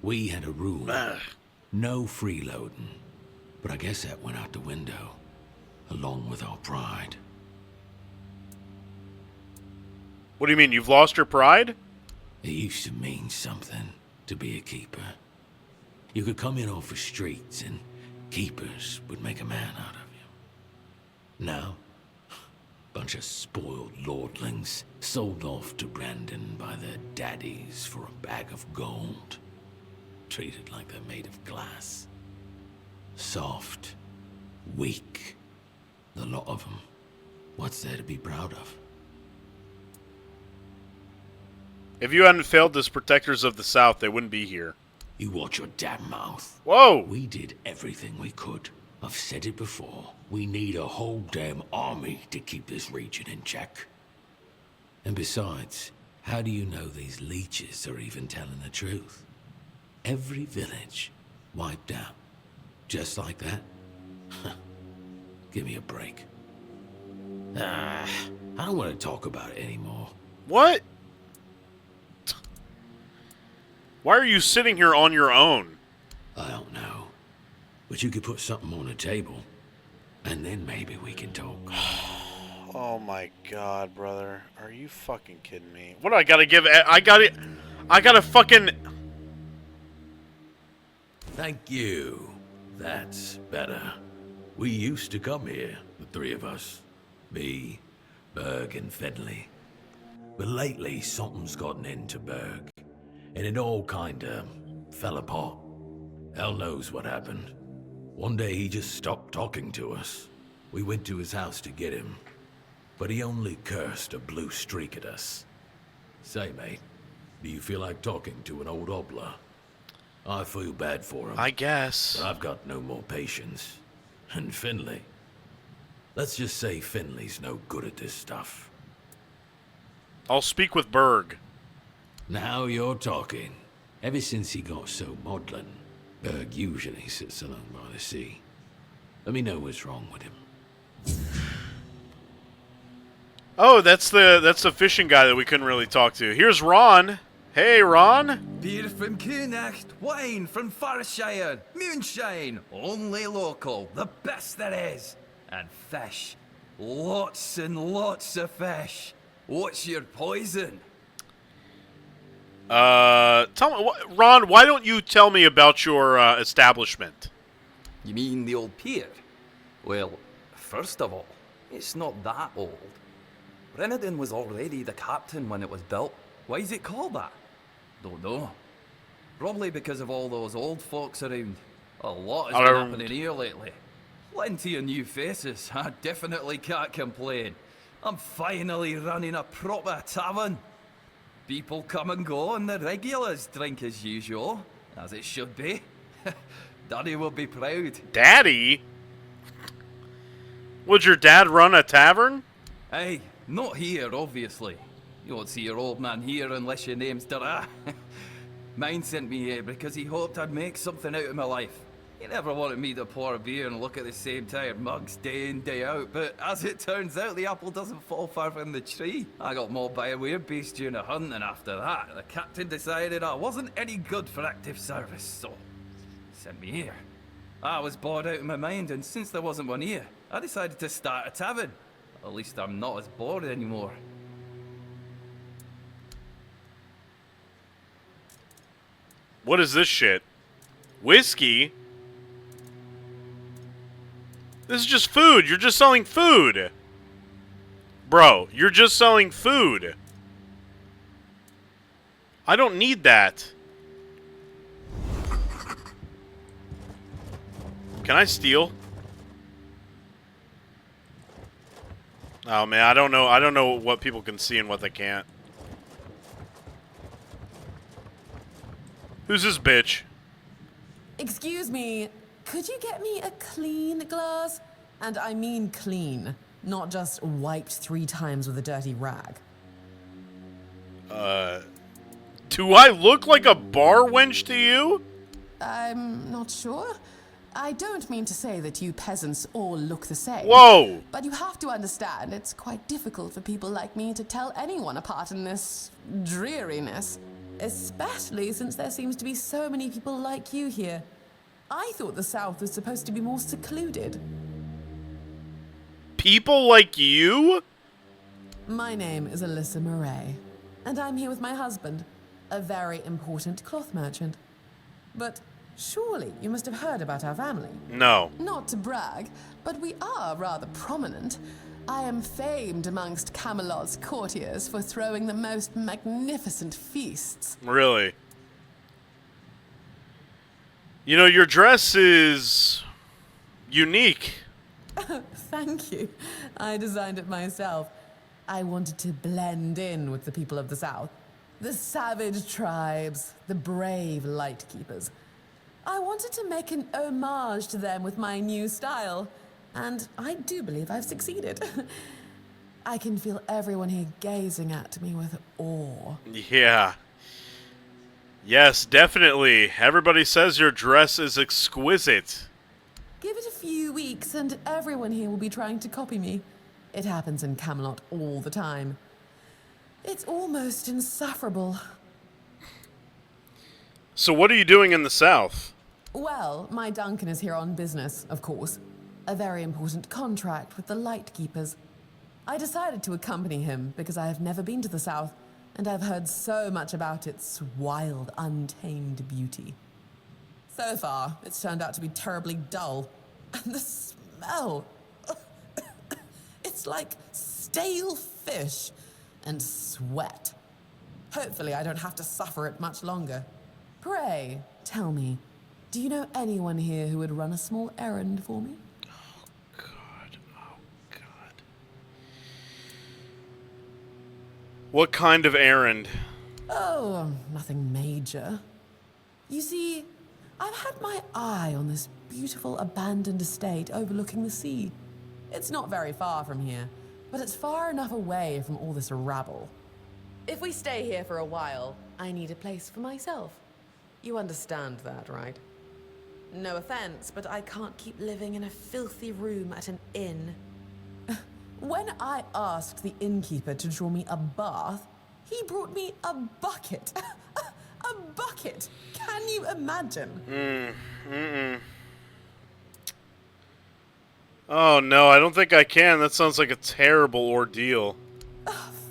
We had a rule. No freeloading. But I guess that went out the window, along with our pride. What do you mean, you've lost your pride? It used to mean something to be a keeper. You could come in off the streets and keepers would make a man out of you. Now, bunch of spoiled lordlings sold off to Brandon by their daddies for a bag of gold. Treated like they're made of glass. Soft, weak, the lot of them. What's there to be proud of? If you hadn't failed as protectors of the South, they wouldn't be here. You watch your damn mouth. Whoa! We did everything we could. I've said it before. We need a whole damn army to keep this region in check. And besides, how do you know these leeches are even telling the truth? Every village wiped out. Just like that? Give me a break. I don't want to talk about it anymore. What? Why are you sitting here on your own? I don't know. But you could put something on the table, and then maybe we can talk. Oh my god, brother. Are you fucking kidding me? What do I gotta give? I gotta fucking... Thank you. That's better. We used to come here, the three of us. Me, Berg, and Finley. But lately, something's gotten into Berg, and it all kinda fell apart. Hell knows what happened. One day he just stopped talking to us. We went to his house to get him, but he only cursed a blue streak at us. Say, mate, do you feel like talking to an old obla? I feel bad for him. I guess. But I've got no more patience. And Finley? Let's just say Finley's no good at this stuff. I'll speak with Berg. Now you're talking. Ever since he got so maudlin, Berg usually sits alone by the sea. Let me know what's wrong with him. Oh, that's the fishing guy that we couldn't really talk to. Here's Ron. Hey, Ron. Beer from Kunacht, wine from Farshire, moonshine, only local, the best there is. And fish. Lots and lots of fish. What's your poison? Tell me, Ron, why don't you tell me about your establishment? You mean the old pier? Well, first of all, it's not that old. Brennan was already the captain when it was built. Why is it called that? Don't know. Probably because of all those old folks around. A lot has been happening here lately. Plenty of new faces. I definitely can't complain. I'm finally running a proper tavern. People come and go, and the regulars drink as usual, as it should be. Daddy will be proud. Daddy? Would your dad run a tavern? Hey, not here, obviously. You won't see your old man here unless your name's Dara. Mine sent me here because he hoped I'd make something out of my life. He never wanted me to pour a beer and look at the same tired mugs day in, day out, but as it turns out, the apple doesn't fall far from the tree. I got mauled by a werebeast during a hunt, and after that, the captain decided I wasn't any good for active service, so sent me here. I was bored out of my mind, and since there wasn't one here, I decided to start a tavern. At least I'm not as bored anymore. What is this shit? Whiskey? This is just food. You're just selling food. Bro, you're just selling food. I don't need that. Can I steal? Oh man, I don't know. I don't know what people can see and what they can't. Who's this bitch? Excuse me, could you get me a clean glass? And I mean clean, not just wiped 3 times with a dirty rag. Do I look like a bar wench to you? I'm not sure. I don't mean to say that you peasants all look the same. Whoa! But you have to understand, it's quite difficult for people like me to tell anyone apart in this dreariness. Especially since there seems to be so many people like you here. I thought the South was supposed to be more secluded. People like you? My name is Alyssa Murray, and I'm here with my husband, a very important cloth merchant. But surely you must have heard about our family. No. Not to brag, but we are rather prominent. I am famed amongst Camelot's courtiers for throwing the most magnificent feasts. Really? You know, your dress is unique. Thank you. I designed it myself. I wanted to blend in with the people of the South. The savage tribes, the brave lightkeepers. I wanted to make an homage to them with my new style. And I do believe I've succeeded. I can feel everyone here gazing at me with awe. Yeah. Yes, definitely. Everybody says your dress is exquisite. Give it a few weeks and everyone here will be trying to copy me. It happens in Camelot all the time. It's almost insufferable. So what are you doing in the south? Well, my Duncan is here on business, of course. A very important contract with the Lightkeepers. I decided to accompany him because I have never been to the south, and I've heard so much about its wild, untamed beauty. So far, it's turned out to be terribly dull. And the smell... it's like stale fish and sweat. Hopefully I don't have to suffer it much longer. Pray, tell me, do you know anyone here who would run a small errand for me? Oh, God. Oh, God. What kind of errand? Oh, nothing major. You see, I've had my eye on this beautiful abandoned estate overlooking the sea. It's not very far from here, but it's far enough away from all this rabble. If we stay here for a while, I need a place for myself. You understand that, right? No offense, but I can't keep living in a filthy room at an inn. When I asked the innkeeper to draw me a bath, he brought me a bucket. A bucket! Can you imagine? Oh, no, I don't think I can. That sounds like a terrible ordeal.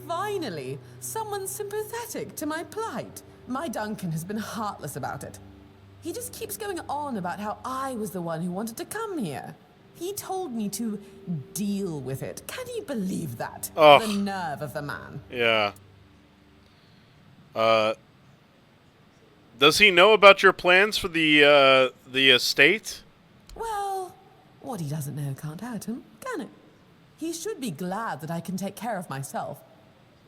Finally, someone sympathetic to my plight. My Duncan has been heartless about it. He just keeps going on about how I was the one who wanted to come here. He told me to deal with it. Can you believe that? Oh. The nerve of the man. Yeah. Does he know about your plans for the estate? Well, what he doesn't know can't hurt him, can it? He should be glad that I can take care of myself.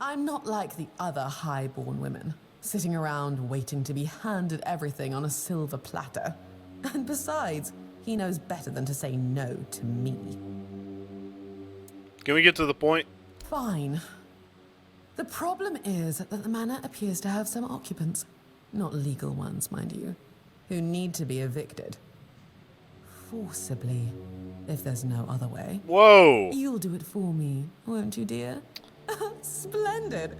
I'm not like the other high-born women, sitting around waiting to be handed everything on a silver platter. And besides, he knows better than to say no to me. Can we get to the point? Fine. The problem is that the manor appears to have some occupants, not legal ones, mind you, who need to be evicted. Forcibly, if there's no other way. Whoa! You'll do it for me, won't you, dear? Splendid.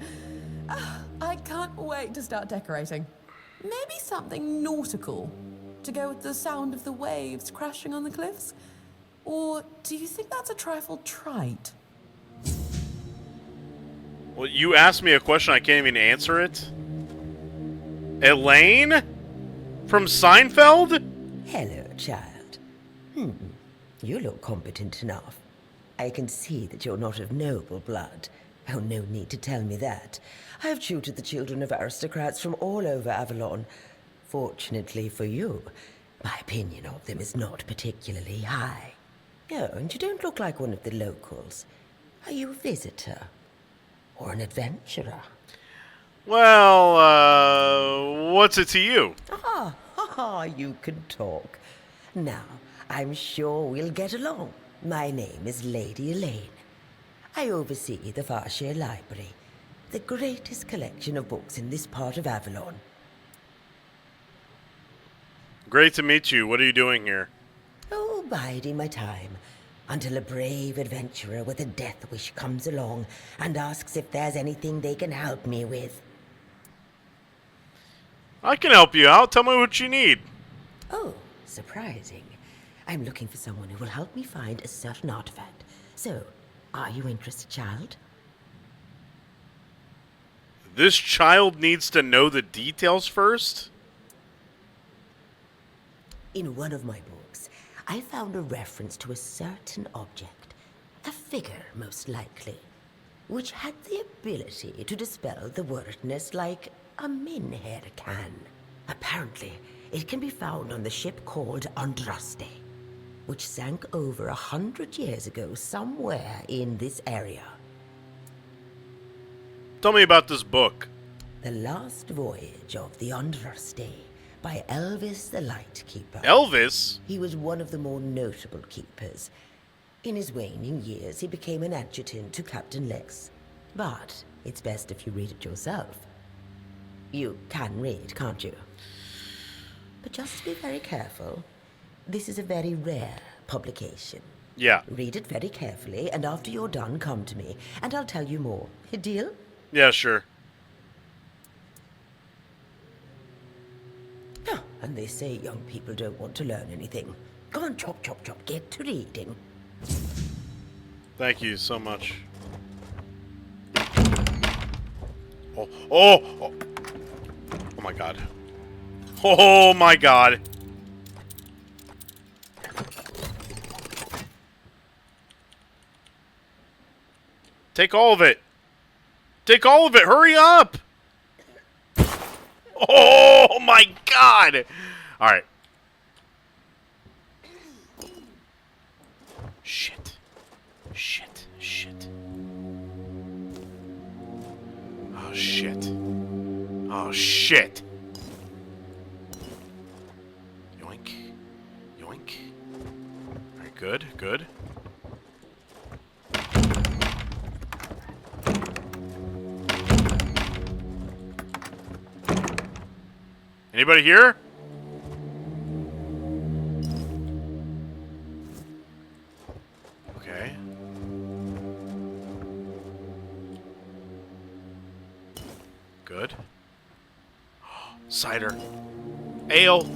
I can't wait to start decorating. Maybe something nautical, to go with the sound of the waves crashing on the cliffs? Or do you think that's a trifle trite? Well, you asked me a question, I can't even answer it? Elaine? From Seinfeld? Hello, child. You look competent enough. I can see that you're not of noble blood. Oh, no need to tell me that. I have tutored the children of aristocrats from all over Avalon. Fortunately for you, my opinion of them is not particularly high. Oh, and you don't look like one of the locals. Are you a visitor? Or an adventurer? Well, what's it to you? You can talk. Now, I'm sure we'll get along. My name is Lady Elaine. I oversee the Farshire Library, the greatest collection of books in this part of Avalon. Great to meet you. What are you doing here? Oh, biding my time, until a brave adventurer with a death wish comes along and asks if there's anything they can help me with. I can help you out. Tell me what you need. Oh, surprising. I'm looking for someone who will help me find a certain artifact. So, are you interested, child? This child needs to know the details first? In one of my books, I found a reference to a certain object, a figure most likely, which had the ability to dispel the wordness like a minhair can. Apparently, it can be found on the ship called Andraste, which sank over 100 years ago somewhere in this area. Tell me about this book. The Last Voyage of the Andraste by Elvis the Lightkeeper. Elvis? He was one of the more notable keepers. In his waning years, he became an adjutant to Captain Lex. But it's best if you read it yourself. You can read, can't you? But just be very careful. This is a very rare publication. Yeah. Read it very carefully, and after you're done, come to me, and I'll tell you more. A deal? Yeah, sure. And they say young people don't want to learn anything. Go on, chop, chop, chop, get to reading. Thank you so much. Oh, oh, oh. Oh my god. Oh my god. Take all of it. Take all of it. Hurry up. Oh my god. All right. Shit. Shit. Shit. Oh shit. Oh shit. Yoink. Yoink. Alright, good, good. Anybody here? Okay. Good. Cider. Ale.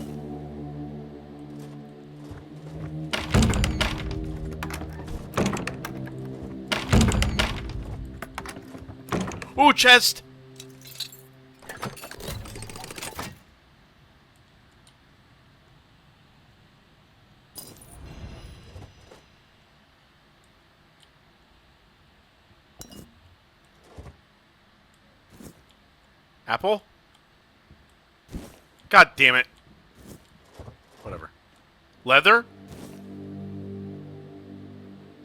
Ooh, chest! Apple? God damn it. Whatever. Leather?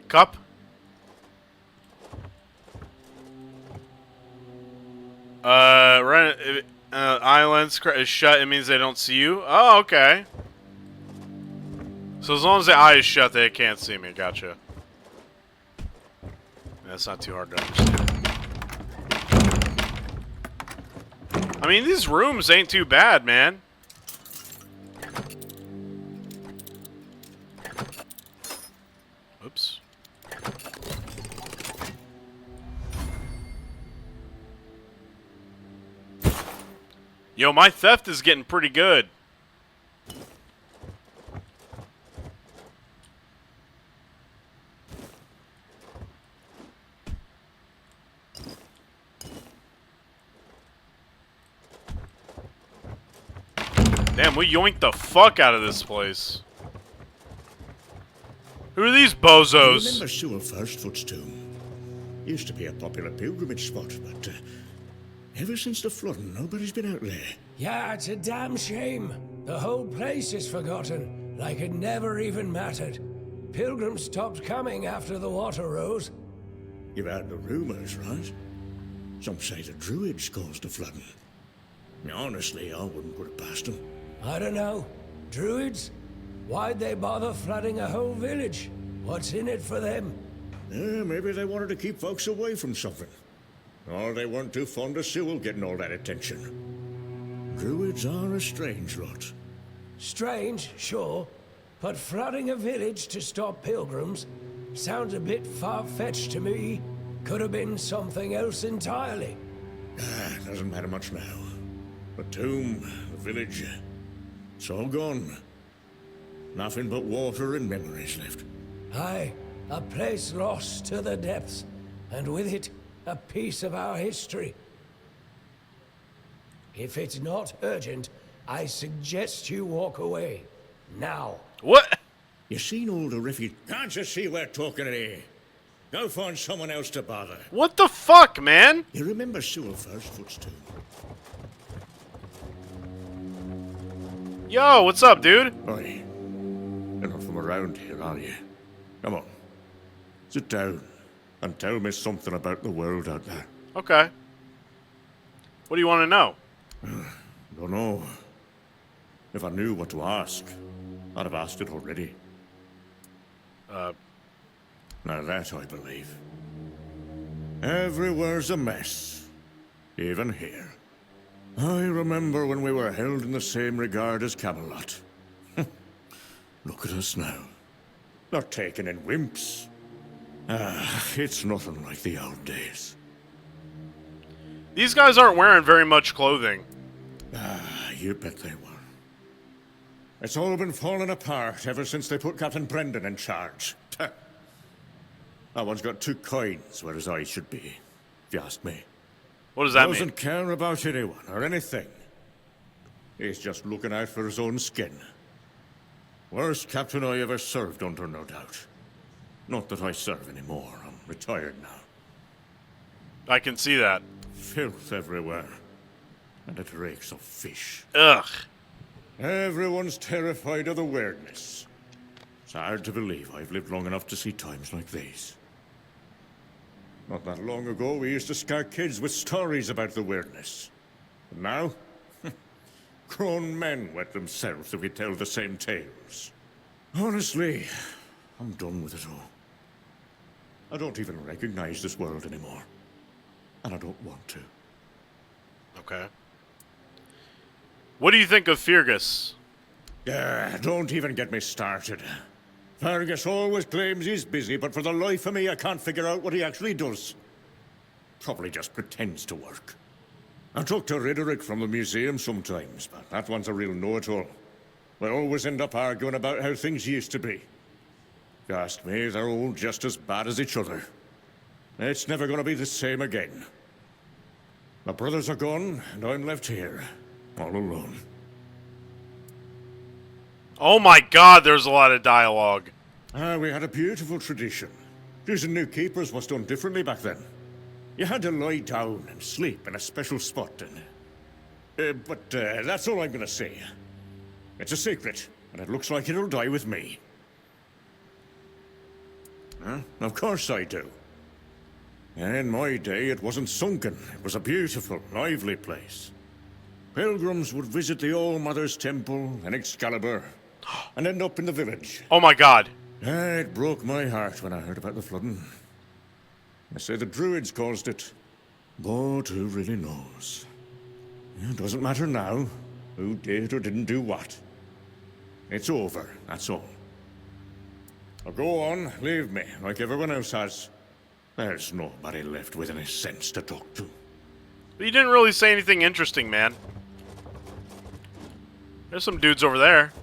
Cup? Islands is shut, it means they don't see you? Oh, okay. So as long as the eye is shut, they can't see me. Gotcha. That's not too hard to understand. I mean, these rooms ain't too bad, man. Oops. Yo, my theft is getting pretty good. Damn, we yoinked the fuck out of this place. Who are these bozos? Remember Sewell Firstfoot's tomb? Used to be a popular pilgrimage spot, but ever since the flooding, nobody's been out there. Yeah, it's a damn shame. The whole place is forgotten, like it never even mattered. Pilgrims stopped coming after the water rose. You've heard the rumors, right? Some say the Druids caused the flooding. Honestly, I wouldn't put it past them. I don't know. Druids? Why'd they bother flooding a whole village? What's in it for them? Maybe they wanted to keep folks away from something. Or they weren't too fond of Sewell getting all that attention. Druids are a strange lot. Strange, sure. But flooding a village to stop pilgrims sounds a bit far-fetched to me. Could have been something else entirely. Doesn't matter much now. The tomb, the village, it's all gone. Nothing but water and memories left. Aye, a place lost to the depths, and with it, a piece of our history. If it's not urgent, I suggest you walk away. Now. What? You seen all the refuge? Can't you see we're talking here? Go find someone else to bother. What the fuck, man? You remember Sewell Firstfoot's tomb? Yo, what's up, dude? Oi. You're not from around here, are you? Come on. Sit down and tell me something about the world out there. Okay. What do you want to know? Don't know. If I knew what to ask, I'd have asked it already. Now that I believe. Everywhere's a mess. Even here. I remember when we were held in the same regard as Camelot. Look at us now. Not taken in wimps. It's nothing like the old days. These guys aren't wearing very much clothing. You bet they were. It's all been falling apart ever since they put Captain Brendan in charge. That one's got two coins where his eyes should be, if you ask me. What does that mean? Doesn't care about anyone or anything. He's just looking out for his own skin. Worst captain I ever served under, no doubt. Not that I serve anymore. I'm retired now. I can see that. Filth everywhere. And it reeks of fish. Ugh. Everyone's terrified of the weirdness. It's hard to believe I've lived long enough to see times like these. Not that long ago, we used to scare kids with stories about the weirdness. But now, grown men wet themselves if we tell the same tales. Honestly, I'm done with it all. I don't even recognize this world anymore. And I don't want to. Okay. What do you think of Fergus? Don't even get me started. Fergus always claims he's busy, but for the life of me, I can't figure out what he actually does. Probably just pretends to work. I talk to Riderick from the museum sometimes, but that one's a real know-it-all. We always end up arguing about how things used to be. If you ask me, they're all just as bad as each other. It's never gonna be the same again. My brothers are gone, and I'm left here, all alone. Oh my god, there's a lot of dialogue. We had a beautiful tradition. Choosing new keepers was done differently back then. You had to lie down and sleep in a special spot, but that's all I'm gonna say. It's a secret, and it looks like it'll die with me. Huh? Of course I do. In my day, it wasn't sunken. It was a beautiful, lively place. Pilgrims would visit the All-Mother's Temple and Excalibur, and end up in the village. Oh my god. It broke my heart when I heard about the flooding. They say the Druids caused it, but who really knows? It doesn't matter now who did or didn't do what. It's over, that's all. Now go on, leave me, like everyone else has. There's nobody left with any sense to talk to. But you didn't really say anything interesting, man. There's some dudes over there.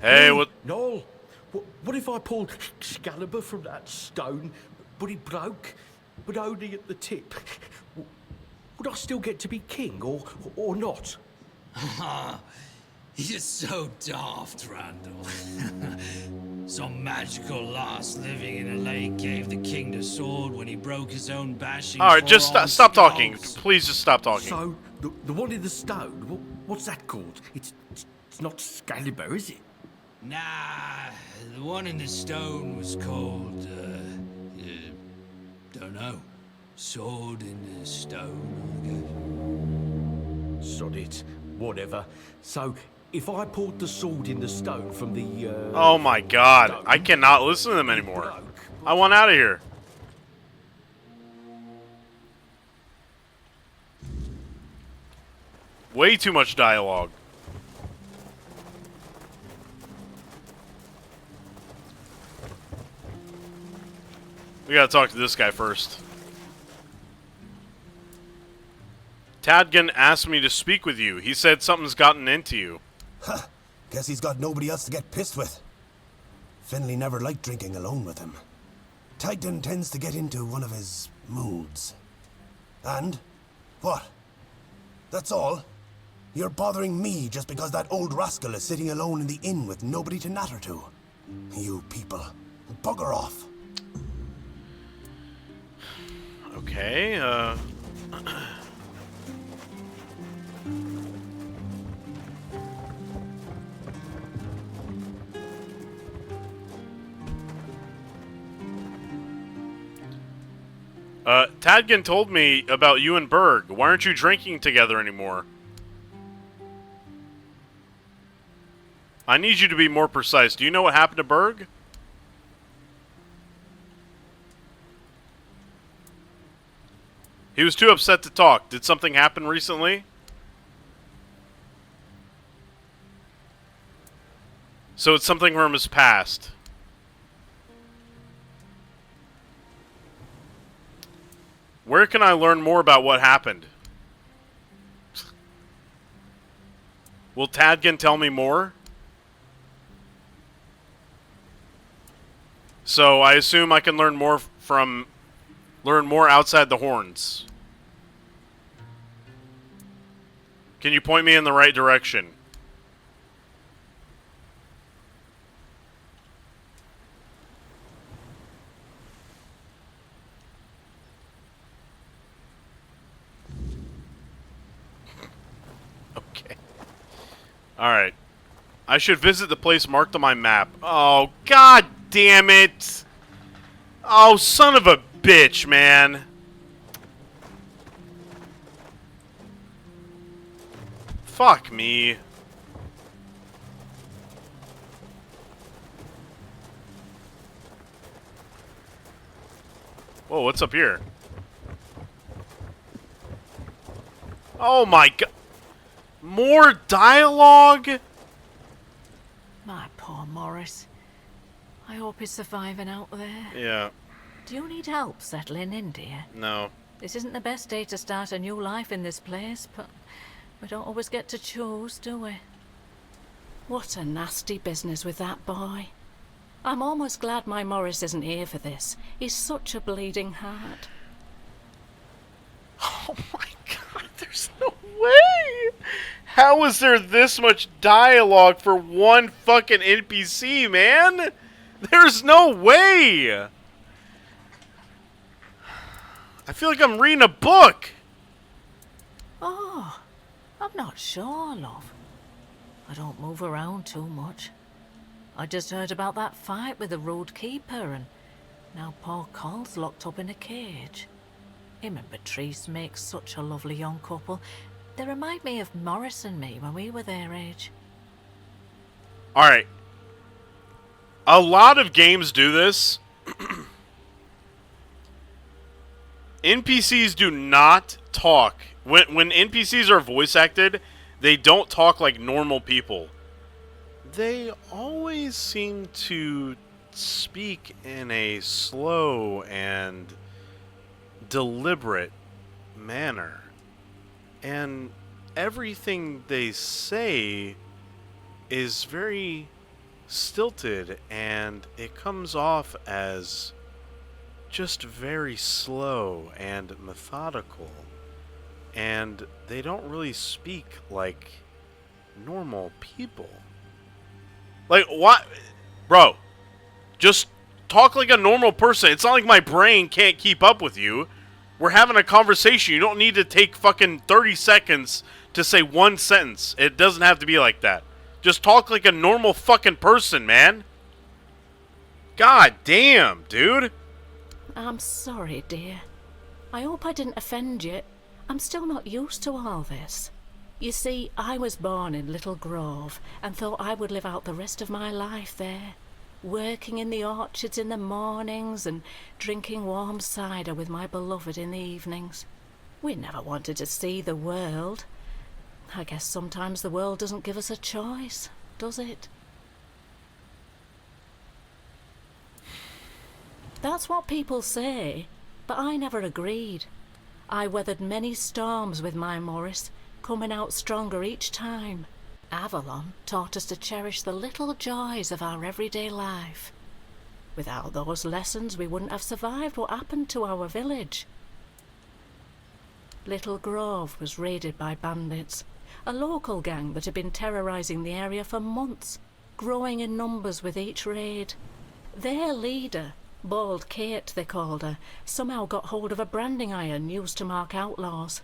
Hey, what? Noel, what if I pulled Excalibur from that stone, but it broke, but only at the tip? Would I still get to be king, or not? You're so daft, Randall. Some magical lass living in a lake gave the king the sword when he broke his own bashing. Alright, just stop talking. Please just stop talking. So, the one in the stone, what's that called? It's not Excalibur, is it? Nah, the one in the stone was called, don't know. Sword in the stone, I guess. Sod it. Whatever. So, if I pulled the sword in the stone from the, Oh my god. stone, I cannot listen to them anymore. broke, I want out of here. Way too much dialogue. We gotta talk to this guy first. Tadgen asked me to speak with you. He said something's gotten into you. Huh. Guess he's got nobody else to get pissed with. Finley never liked drinking alone with him. Tagden tends to get into one of his moods. And? What? That's all? You're bothering me just because that old rascal is sitting alone in the inn with nobody to natter to. You people. Bugger off. Okay, Tadgen told me about you and Berg. Why aren't you drinking together anymore? I need you to be more precise. Do you know what happened to Berg? He was too upset to talk. Did something happen recently? So it's something from his past. Where can I learn more about what happened? Will Tadgen tell me more? So I assume I can learn more outside the horns. Can you point me in the right direction? Okay. Alright. I should visit the place marked on my map. Oh, god damn it! Oh, son of a bitch, man. Fuck me. Whoa, what's up here? Oh my god. More dialogue? My poor Morris. I hope he's surviving out there. Yeah. Do you need help settling in, dear? No. This isn't the best day to start a new life in this place, but we don't always get to choose, do we? What a nasty business with that boy. I'm almost glad my Morris isn't here for this. He's such a bleeding heart. Oh my god, there's no way! How is there this much dialogue for one fucking NPC, man? There's no way! I feel like I'm reading a book! Oh, I'm not sure, love. I don't move around too much. I just heard about that fight with the road keeper, and now poor Cole's locked up in a cage. Him and Patrice make such a lovely young couple. They remind me of Morris and me when we were their age. Alright. A lot of games do this. NPCs do not talk. When NPCs are voice acted, they don't talk like normal people. They always seem to speak in a slow and deliberate manner. And everything they say is very stilted, and it comes off as just very slow and methodical. And they don't really speak like normal people. Like, what? Bro, just talk like a normal person. It's not like my brain can't keep up with you. We're having a conversation. You don't need to take fucking 30 seconds to say one sentence. It doesn't have to be like that. Just talk like a normal fucking person, man. God damn, dude. I'm sorry, dear. I hope I didn't offend you. I'm still not used to all this. You see, I was born in Little Grove and thought I would live out the rest of my life there, working in the orchards in the mornings and drinking warm cider with my beloved in the evenings. We never wanted to see the world. I guess sometimes the world doesn't give us a choice, does it? That's what people say, but I never agreed. I weathered many storms with my Morris, coming out stronger each time. Avalon taught us to cherish the little joys of our everyday life. Without those lessons, we wouldn't have survived what happened to our village. Little Grove was raided by bandits, a local gang that had been terrorizing the area for months, growing in numbers with each raid. Their leader, Bald Kate they called her, somehow got hold of a branding iron used to mark outlaws.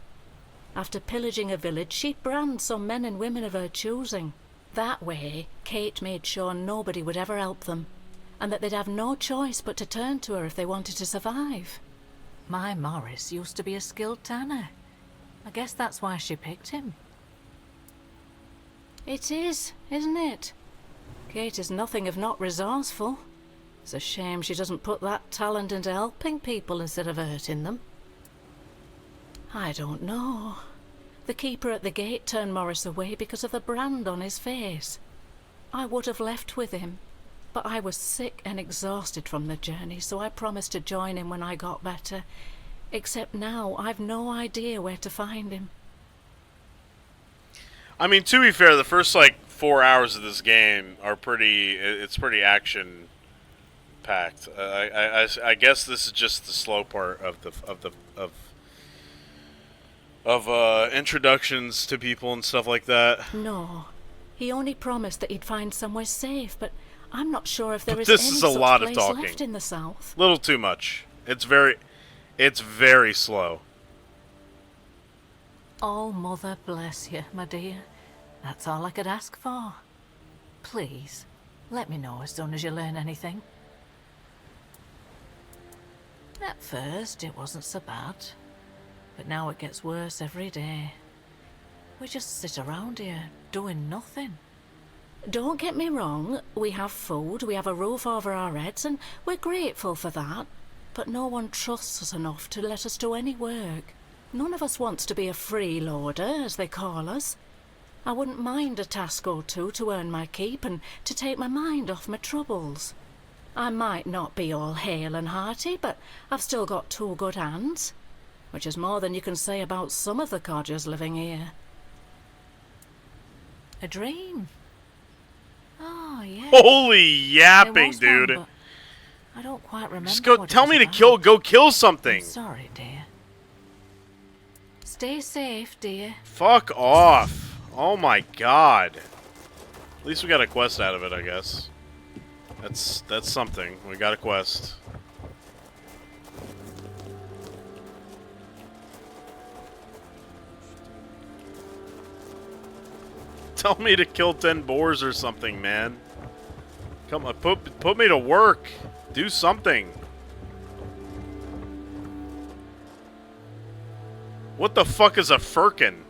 After pillaging a village, she'd brand some men and women of her choosing. That way, Kate made sure nobody would ever help them, and that they'd have no choice but to turn to her if they wanted to survive. My Morris used to be a skilled tanner. I guess that's why she picked him. It is, isn't it? Kate is nothing if not resourceful. It's a shame she doesn't put that talent into helping people instead of hurting them. I don't know. The keeper at the gate turned Morris away because of the brand on his face. I would have left with him, but I was sick and exhausted from the journey, so I promised to join him when I got better. Except now, I've no idea where to find him. I mean, to be fair, the first like 4 hours of this game are it's pretty action packed. I guess this is just the slow part of introductions to people and stuff like that. No, he only promised that he'd find somewhere safe, but I'm not sure if there is This any is a such lot of place talking. left in the south. Little too much. It's very slow. Oh, Mother bless you, my dear. That's all I could ask for. Please, let me know as soon as you learn anything. At first, it wasn't so bad, but now it gets worse every day. We just sit around here, doing nothing. Don't get me wrong, we have food, we have a roof over our heads, and we're grateful for that. But no one trusts us enough to let us do any work. None of us wants to be a freeloader, as they call us. I wouldn't mind a task or two to earn my keep and to take my mind off my troubles. I might not be all hale and hearty, but I've still got 2 good hands, which is more than you can say about some of the codgers living here. A dream? Oh, yeah. Holy yapping, One, dude. but I don't quite remember. Just go what it tell was me to about. go kill something. I'm sorry, dear. Stay safe, dear. Fuck off. Oh my god. At least we got a quest out of it, I guess. That's something. We got a quest. Tell me to kill 10 boars or something, man. Come on, put me to work. Do something. What the fuck is a firkin?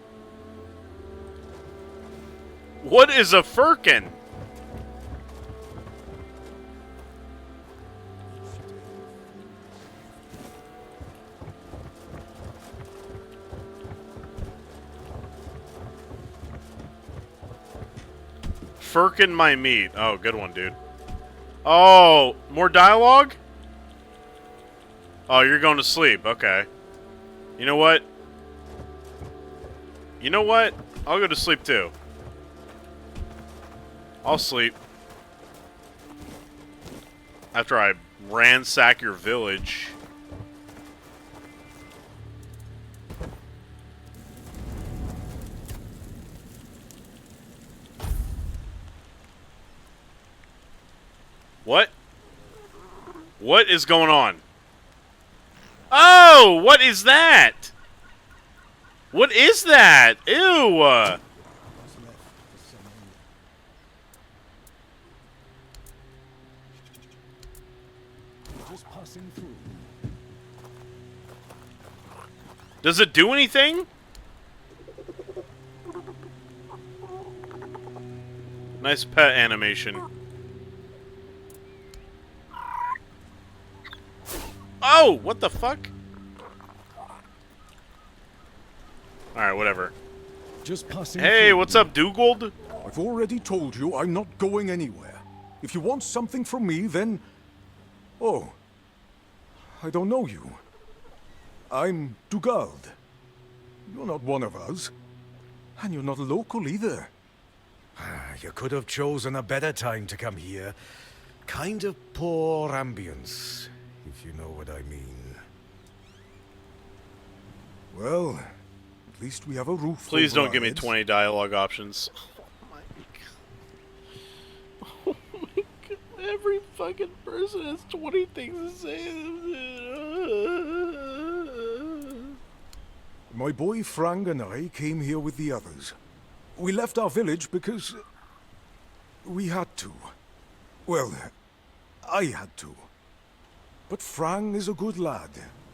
What is a firkin? Firkin my meat. Oh, good one, dude. Oh, more dialogue? Oh, you're going to sleep. Okay. You know what? You know what? I'll go to sleep too. I'll sleep. After I ransack your village. What? What is going on? Oh, what is that? What is that? Ew. Does it do anything? Nice pet animation. Oh, what the fuck? Alright, whatever. Just passing Hey, through. what's up, Dugald? I've already told you I'm not going anywhere. If you want something from me, then... Oh. I don't know you. I'm Dugald. You're not one of us. And you're not local either. You could have chosen a better time to come here. Kind of poor ambience, if you know what I mean. Well, at least we have a roof. Please over don't our give me heads. 20 dialogue options. Oh my god. Every fucking person has 20 things to say. My boy Frank and I came here with the others. We left our village because... we had to. Well, I had to. But Frank is a good lad,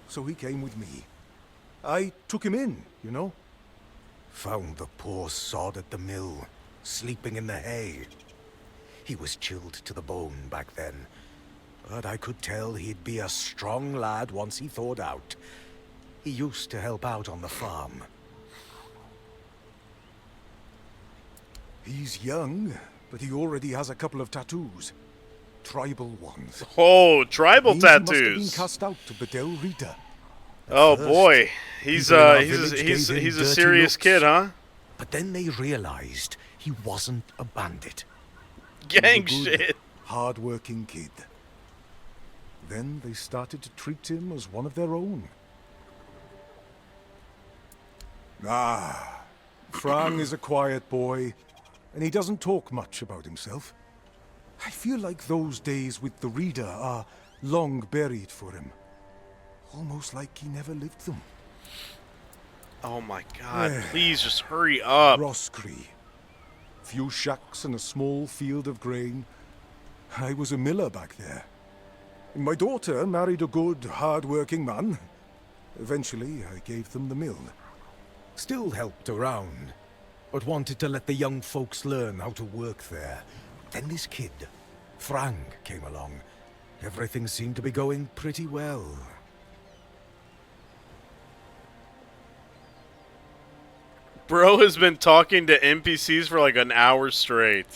so he came with me. I took him in, you know? Found the poor sod at the mill, sleeping in the hay. He was chilled to the bone back then, but I could tell he'd be a strong lad once he thawed out. He used to help out on the farm. He's young, but he already has a couple of tattoos. Tribal ones. Oh, tribal Means he must have been tattoos. cast out to Bedell Rita. Oh boy, he's people in our a village gave him serious dirty kid, huh? But then they realized he wasn't a bandit. Gang He was a good, shit. hard-working kid. Then they started to treat him as one of their own. Frang is a quiet boy, and he doesn't talk much about himself. I feel like those days with the Reader are long buried for him. Almost like he never lived them. Oh my god, please just hurry up. Roscree. Few shacks and a small field of grain. I was a miller back there. My daughter married a good, hard-working man. Eventually, I gave them the mill. Still helped around, but wanted to let the young folks learn how to work there. Then this kid, Frang, came along. Everything seemed to be going pretty well. Bro has been talking to NPCs for like an hour straight.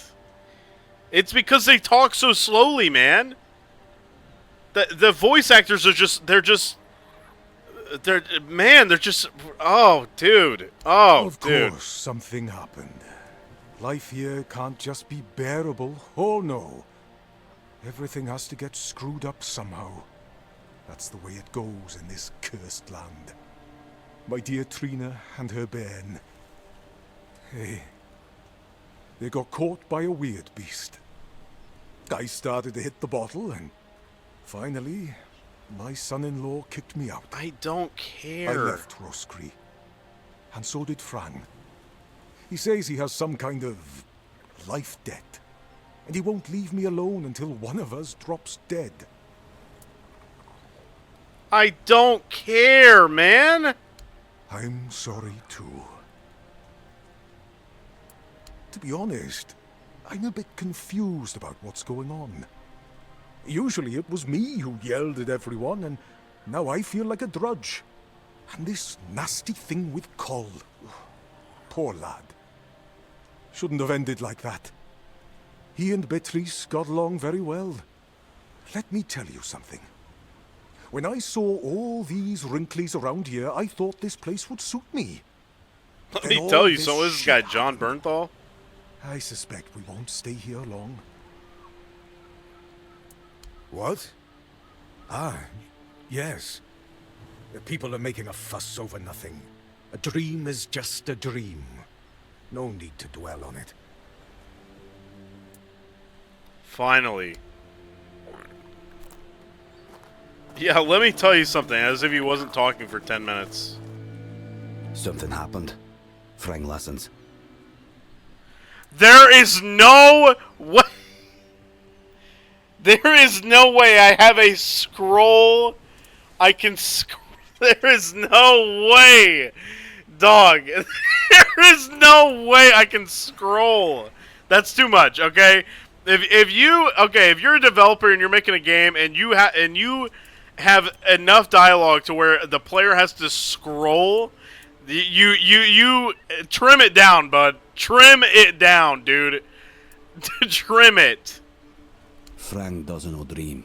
It's because they talk so slowly, man. The voice actors are just, they're just, oh, dude. Oh, of dude. course, something happened. Life here can't just be bearable. Oh, no. Everything has to get screwed up somehow. That's the way it goes in this cursed land. My dear Trina and her bairn. Hey, they got caught by a weird beast. I started to hit the bottle, and finally, my son-in-law kicked me out. I don't care. I left Roscree, and so did Frang. He says he has some kind of life debt, and he won't leave me alone until one of us drops dead. I don't care, man. I'm sorry, too. To be honest, I'm a bit confused about what's going on. Usually it was me who yelled at everyone, and now I feel like a drudge. And this nasty thing with Coll. Poor lad. Shouldn't have ended like that. He and Beatrice got along very well. Let me tell you something. When I saw all these wrinklies around here, I thought this place would suit me. Let me tell you, so is this guy John Bernthal? I suspect we won't stay here long. What? Yes. The people are making a fuss over nothing. A dream is just a dream. No need to dwell on it. Finally. Yeah, let me tell you something, as if he wasn't talking for 10 minutes. Something happened. Frang listens. There is no way. There is no way I have a scroll. I can there is no way, dog. There is no way I can scroll. That's too much, okay? If you're a developer and you're making a game and you have enough dialogue to where the player has to scroll, you trim it down, bud. Trim it down, dude. Trim it. Frang doesn't know dream.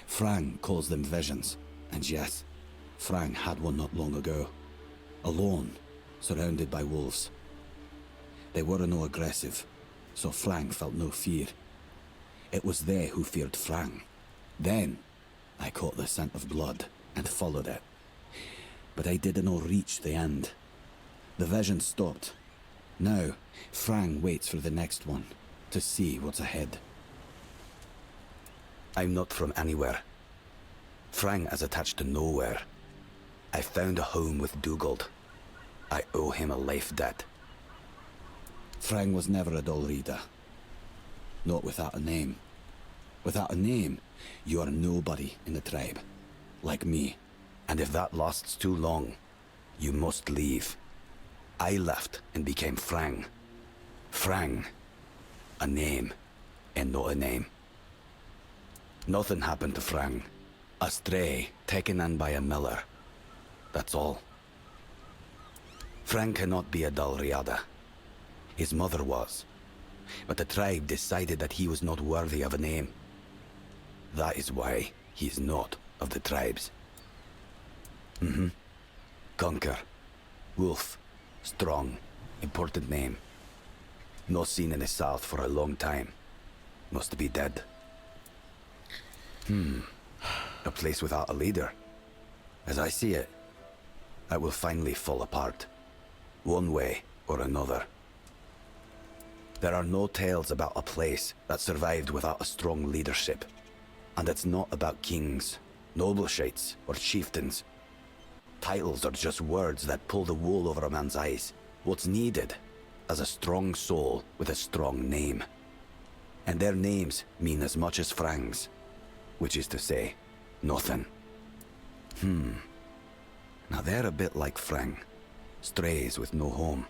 Frang calls them visions. And yes, Frang had one not long ago. Alone, surrounded by wolves. They were no aggressive, so Frang felt no fear. It was they who feared Frang. Then, I caught the scent of blood and followed it. But I didn't reach the end. The vision stopped. Now, Frang waits for the next one, to see what's ahead. I'm not from anywhere. Frang is attached to nowhere. I found a home with Dugald. I owe him a life debt. Frang was never a dull reader. Not without a name. Without a name, you are nobody in the tribe. Like me. And if that lasts too long, you must leave. I left and became Frang. Frang. A name, and not a name. Nothing happened to Frang. A stray, taken in by a miller. That's all. Frang cannot be a dull riada. His mother was. But the tribe decided that he was not worthy of a name. That is why he is not of the tribes. Conquer. Wolf. Strong. Important name. Not seen in the south for a long time. Must be dead. A place without a leader. As I see it, it will finally fall apart. One way or another. There are no tales about a place that survived without a strong leadership. And it's not about kings, nobleshites, or chieftains. Titles are just words that pull the wool over a man's eyes. What's needed is a strong soul with a strong name. And their names mean as much as Frang's. Which is to say, nothing. Now they're a bit like Frang. Strays with no home.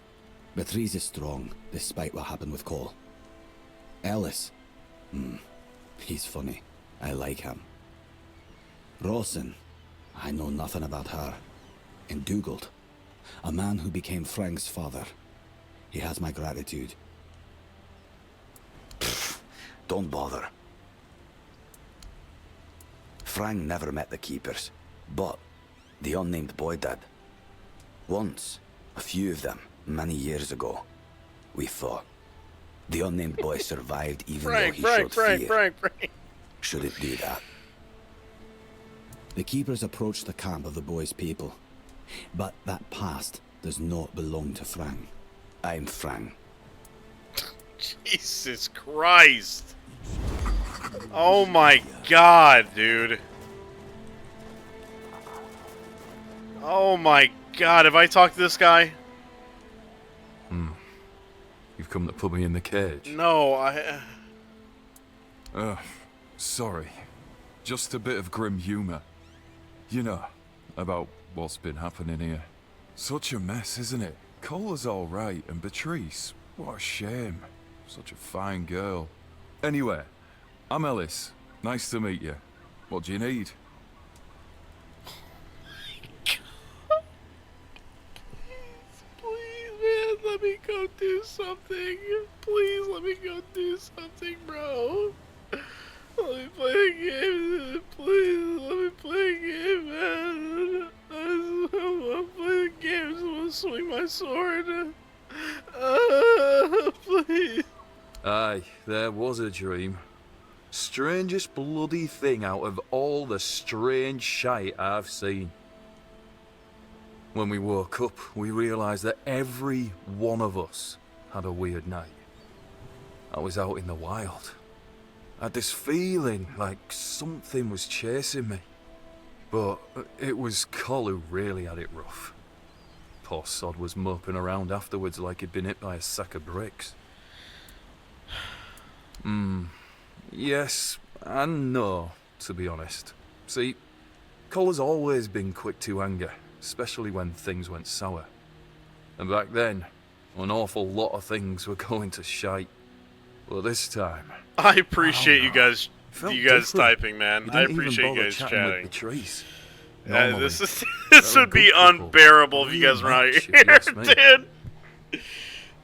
Beatrice is strong, despite what happened with Cole. Ellis? He's funny. I like him. Rawson? I know nothing about her. And Dugald? A man who became Frang's father. He has my gratitude. Don't bother. Frang never met the Keepers, but the unnamed boy did. Once, a few of them, many years ago, we thought. The unnamed boy survived even though he showed fear. Frank. Should it do that? The Keepers approached the camp of the boy's people, but that past does not belong to Frang. I'm Frang. Jesus Christ. Oh my god, dude. Oh my god, have I talked to this guy? You've come to put me in the cage? No, Sorry. Just a bit of grim humor. You know, about what's been happening here. Such a mess, isn't it? Cola's alright, and Beatrice, what a shame. Such a fine girl. Anyway, I'm Ellis. Nice to meet you. What do you need? Let me go do something. Please let me go do something, bro. Let me play a game. Please let me play a game, man. I want to play a game. I just want to swing my sword. Please. Aye, there was a dream. Strangest bloody thing out of all the strange shite I've seen. When we woke up, we realised that every one of us had a weird night. I was out in the wild. I had this feeling like something was chasing me. But it was Col who really had it rough. Poor sod was moping around afterwards like he'd been hit by a sack of bricks. Yes and no, to be honest. See, Col has always been quick to anger. Especially when things went sour. And back then, an awful lot of things were going to shite. But this time... I appreciate you guys different. typing, man. I appreciate you guys chatting. This would be unbearable if you guys were out here, dude.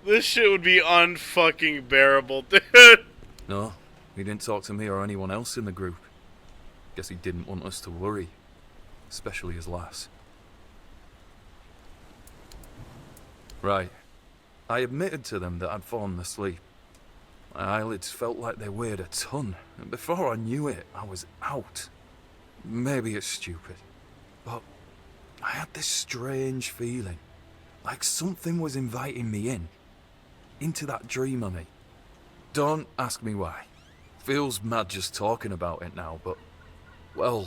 This shit would be unfucking bearable, dude. No, he didn't talk to me or anyone else in the group. Guess he didn't want us to worry. Especially his lass. Right. I admitted to them that I'd fallen asleep. My eyelids felt like they weighed a ton, and before I knew it, I was out. Maybe it's stupid, but I had this strange feeling, like something was inviting me into that dream of me. Don't ask me why. Feels mad just talking about it now, but, well,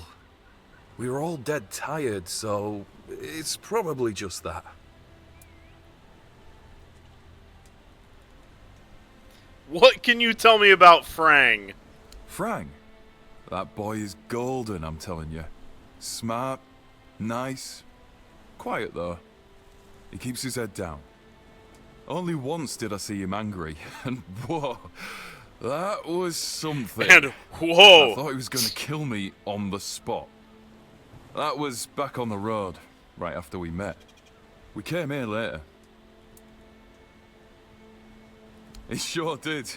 we were all dead tired, so it's probably just that. What can you tell me about Frang? Frang? That boy is golden, I'm telling you. Smart, nice, quiet though. He keeps his head down. Only once did I see him angry, and whoa, that was something. And whoa! I thought he was going to kill me on the spot. That was back on the road, right after we met. We came here later. He sure did.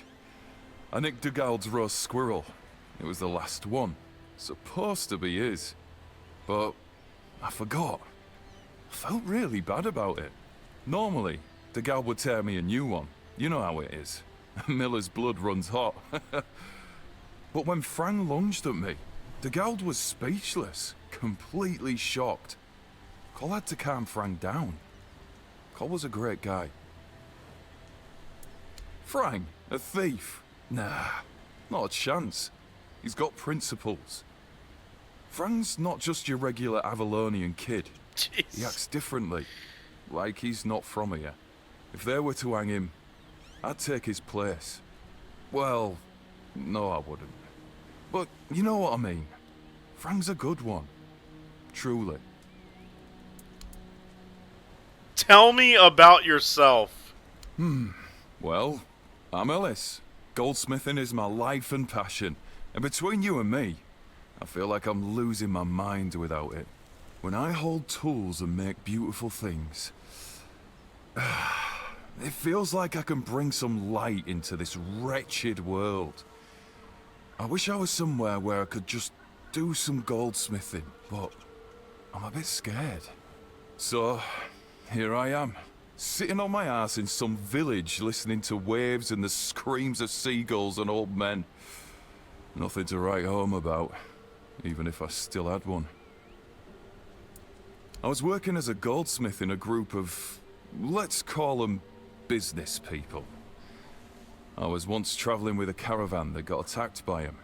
I nicked Dugald's roast squirrel. It was the last one. Supposed to be his. But I forgot. I felt really bad about it. Normally, the gal would tear me a new one. You know how it is. Miller's blood runs hot. But when Frank lunged at me, the gal was speechless, completely shocked. Cole had to calm Frank down. Cole was a great guy. Frank, a thief? Nah, not a chance. He's got principles. Frank's not just your regular Avalonian kid. Jeez. He acts differently, like he's not from here. If they were to hang him, I'd take his place. Well, no I wouldn't. But you know what I mean. Frank's a good one. Truly. Tell me about yourself. Well, I'm Ellis. Goldsmithing is my life and passion. And between you and me, I feel like I'm losing my mind without it. When I hold tools and make beautiful things, it feels like I can bring some light into this wretched world. I wish I was somewhere where I could just do some goldsmithing, but I'm a bit scared. So, here I am, sitting on my ass in some village listening to waves and the screams of seagulls and old men. Nothing to write home about, even if I still had one. I was working as a goldsmith in a group of, let's call them business people. I was once traveling with a caravan that got attacked by him.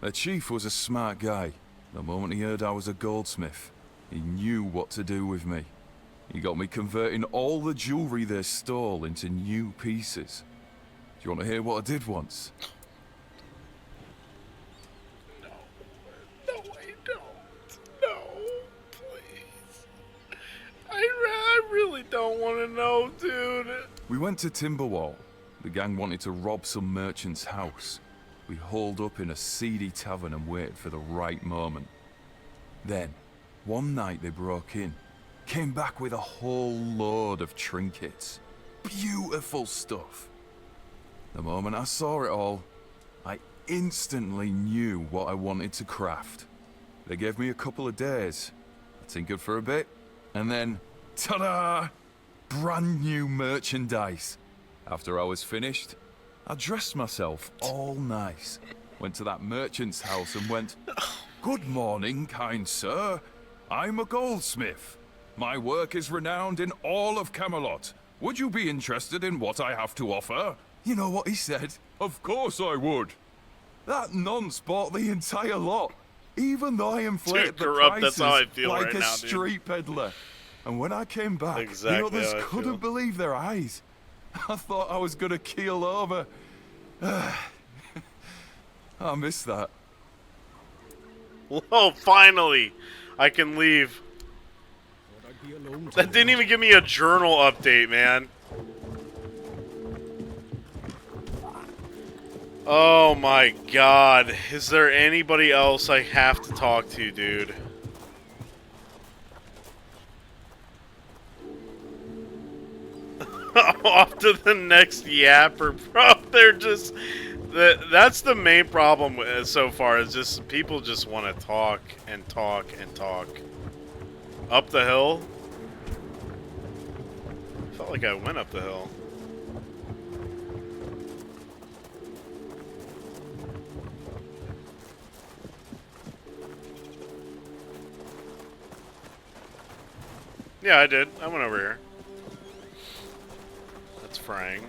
Their chief was a smart guy. The moment he heard I was a goldsmith, he knew what to do with me. He got me converting all the jewelry they stole into new pieces. Do you want to hear what I did once? No, I don't. No, please. I really don't want to know, dude. We went to Timberwall. The gang wanted to rob some merchant's house. We holed up in a seedy tavern and waited for the right moment. Then, one night they broke in. Came back with a whole load of trinkets. Beautiful stuff. The moment I saw it all, I instantly knew what I wanted to craft. They gave me a couple of days. I tinkered for a bit, and then, ta-da! Brand new merchandise. After I was finished, I dressed myself all nice. Went to that merchant's house and went, "Good morning, kind sir. I'm a goldsmith. My work is renowned in all of Camelot. Would you be interested in what I have to offer?" You know what he said? Of course I would. That nonce bought the entire lot, even though I inflated the Corrupt, prices that's how I feel like right a now, dude. street peddler. And when I came back, Exactly the others how I couldn't feel. believe their eyes. I thought I was gonna keel over. I miss that. Oh, finally, I can leave. That didn't even give me a journal update, man. Oh my god. Is there anybody else I have to talk to, dude? Off to the next yapper, bro. They're just... That's the main problem so far, is just people just want to talk and talk and talk. Up the hill? Felt like I went up the hill. Yeah, I did. I went over here. That's Frank.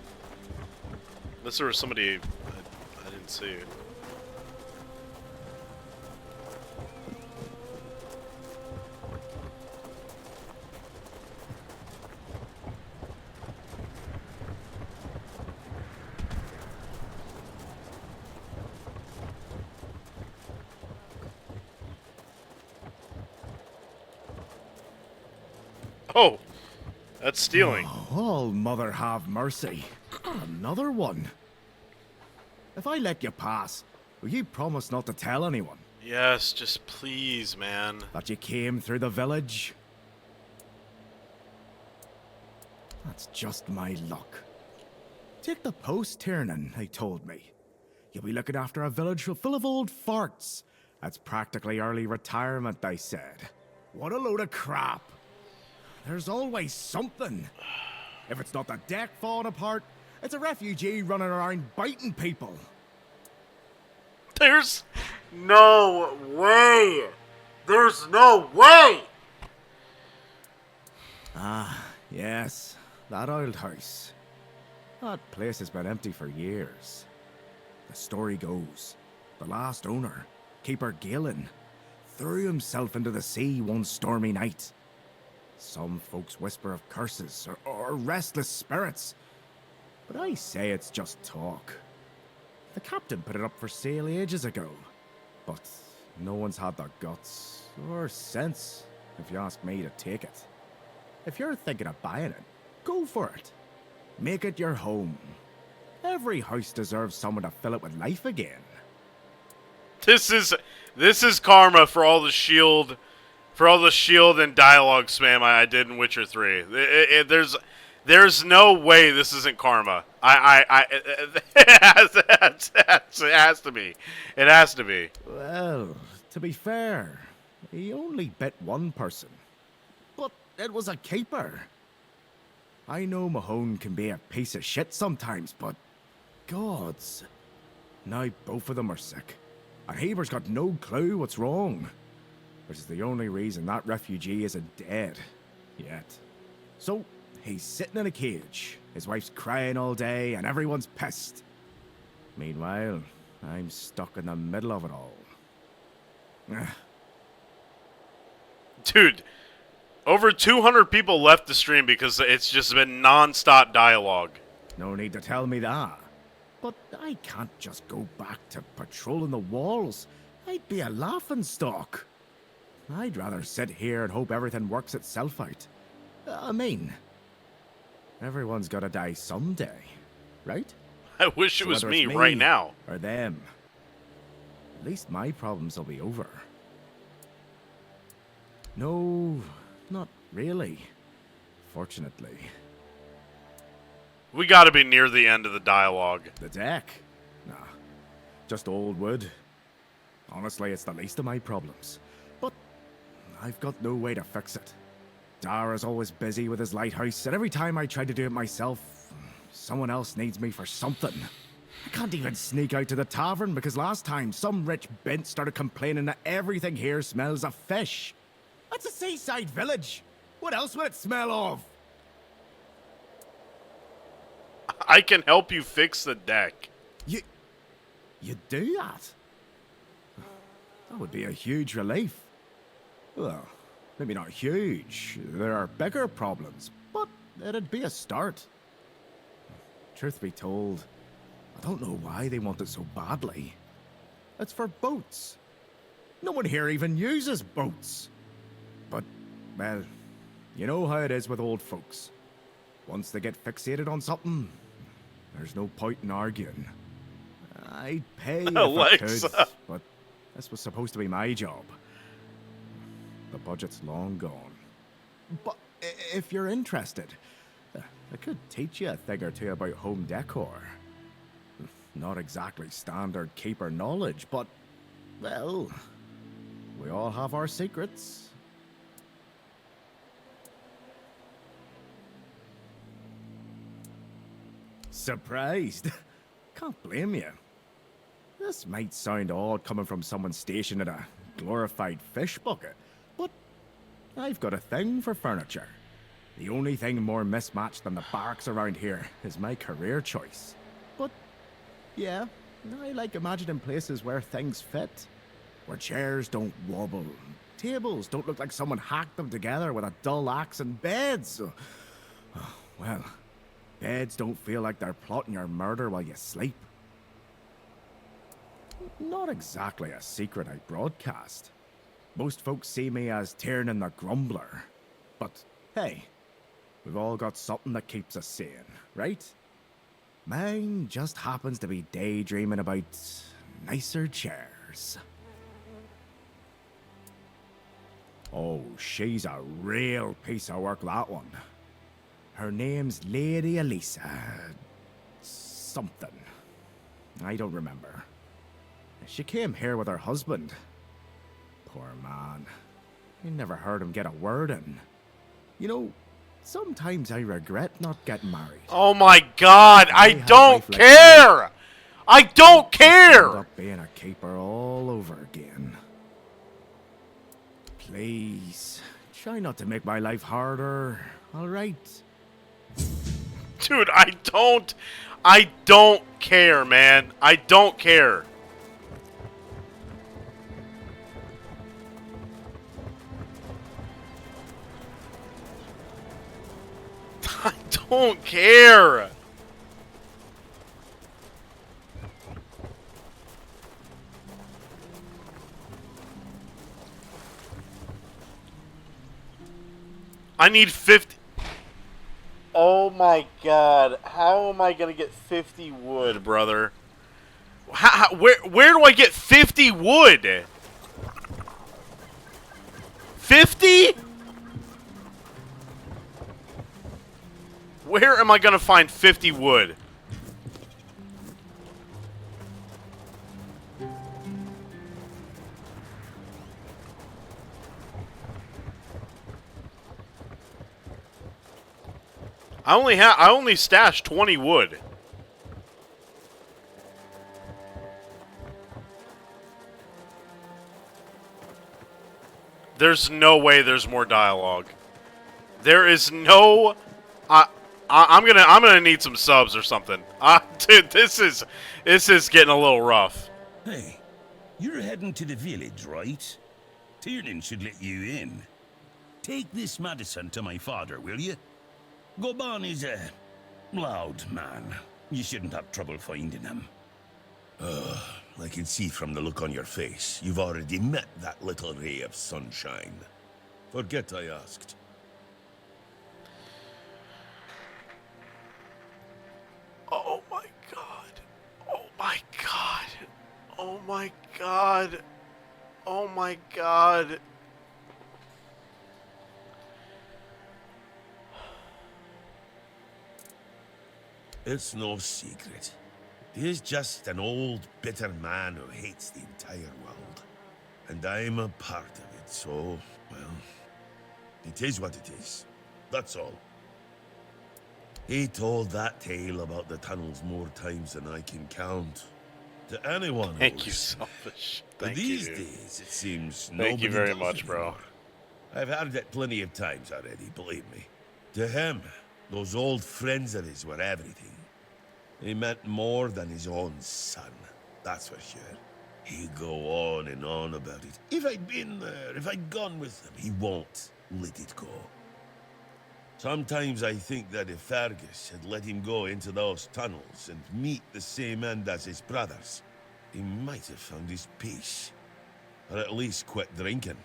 Unless there was somebody I didn't see. Oh, that's stealing. Oh, Mother have mercy. Another one. If I let you pass, will you promise not to tell anyone? Yes, just please, man. That you came through the village? That's just my luck. Take the post turning, they told me. You'll be looking after a village full of old farts. That's practically early retirement, they said. What a load of crap. There's always something. If it's not the deck falling apart, it's a refugee running around biting people. There's no way. There's no way. Ah, yes, that old house. That place has been empty for years. The story goes, the last owner, Keeper Galen, threw himself into the sea one stormy night. Some folks whisper of curses or restless spirits, but I say it's just talk. The captain put it up for sale ages ago, but no one's had the guts or sense, if you ask me, to take it. If you're thinking of buying it, go for it. Make it your home. Every house deserves someone to fill it with life again. This is karma for all the shield, and dialogue spam I did in Witcher 3. There's no way this isn't karma. It has to be. It has to be. Well, to be fair, he only bit one person. But it was a keeper. I know Mahone can be a piece of shit sometimes, but gods. Now both of them are sick. And Haber's got no clue what's wrong. Which is the only reason that refugee isn't dead. Yet. So, he's sitting in a cage. His wife's crying all day and everyone's pissed. Meanwhile, I'm stuck in the middle of it all. Dude, over 200 people left the stream because it's just been non-stop dialogue. No need to tell me that. But I can't just go back to patrolling the walls. I'd be a laughingstock. I'd rather sit here and hope everything works itself out. I mean, everyone's gotta die someday, right? I wish it was me right now. Or them. At least my problems will be over. No, not really. Fortunately. We gotta be near the end of the dialogue. The deck? Nah, just old wood. Honestly, it's the least of my problems. But I've got no way to fix it. Dara's always busy with his lighthouse, and every time I try to do it myself, someone else needs me for something. I can't even sneak out to the tavern because last time some rich bint started complaining that everything here smells of fish. That's a seaside village. What else would it smell of? I can help you fix the deck. You do that? That would be a huge relief. Well, maybe not huge. There are bigger problems, but it'd be a start. Truth be told, I don't know why they want it so badly. It's for boats. No one here even uses boats. But, well, you know how it is with old folks. Once they get fixated on something, there's no point in arguing. I'd pay if I could, but this was supposed to be my job. The budget's long gone. But if you're interested, I could teach you a thing or two about home decor. Not exactly standard keeper knowledge, but, well, we all have our secrets. Surprised? Can't blame you. This might sound odd coming from someone stationed in a glorified fish bucket, but I've got a thing for furniture. The only thing more mismatched than the barracks around here is my career choice. But, yeah, I like imagining places where things fit. Where chairs don't wobble, tables don't look like someone hacked them together with a dull axe, and beds, well, beds don't feel like they're plotting your murder while you sleep. Not exactly a secret I broadcast. Most folks see me as Tiernan the Grumbler. But, hey, we've all got something that keeps us sane, right? Mine just happens to be daydreaming about nicer chairs. Oh, she's a real piece of work, that one. Her name's Lady Elisa. Something. I don't remember. She came here with her husband. Poor man. I never heard him get a word in. You know, sometimes I regret not getting married. Oh my god, I had a don't wife like care! I don't I'd end care! up being a keeper all over again. Please, try not to make my life harder, alright? Dude, I don't care, man. I don't care. I don't care. I need 50. Oh my god. How am I going to get 50 wood, brother? Where do I get 50 wood? 50? Where am I going to find 50 wood? I only stashed 20 wood. There's no way there's more dialogue. There is no. I'm gonna need some subs or something. Dude, this is getting a little rough. Hey, you're heading to the village, right? Tiernan should let you in. Take this medicine to my father, will you? Goban is a loud man. You shouldn't have trouble finding him. I can see from the look on your face, you've already met that little ray of sunshine. Forget I asked. Oh my god. Oh my god. Oh my god. Oh my god. It's no secret. He's just an old, bitter man who hates the entire world. And I'm a part of it, so, well, it is what it is. That's all. He told that tale about the tunnels more times than I can count. To anyone Thank you, else. selfish. But Thank these you. days, it seems Thank you nobody very does much, bro. anymore. I've heard it plenty of times already, believe me. To him, those old friends of his were everything. He meant more than his own son, that's for sure. He'd go on and on about it. If I'd been there, if I'd gone with him, he won't let it go. Sometimes I think that if Fergus had let him go into those tunnels and meet the same end as his brothers, he might have found his peace. Or at least quit drinking.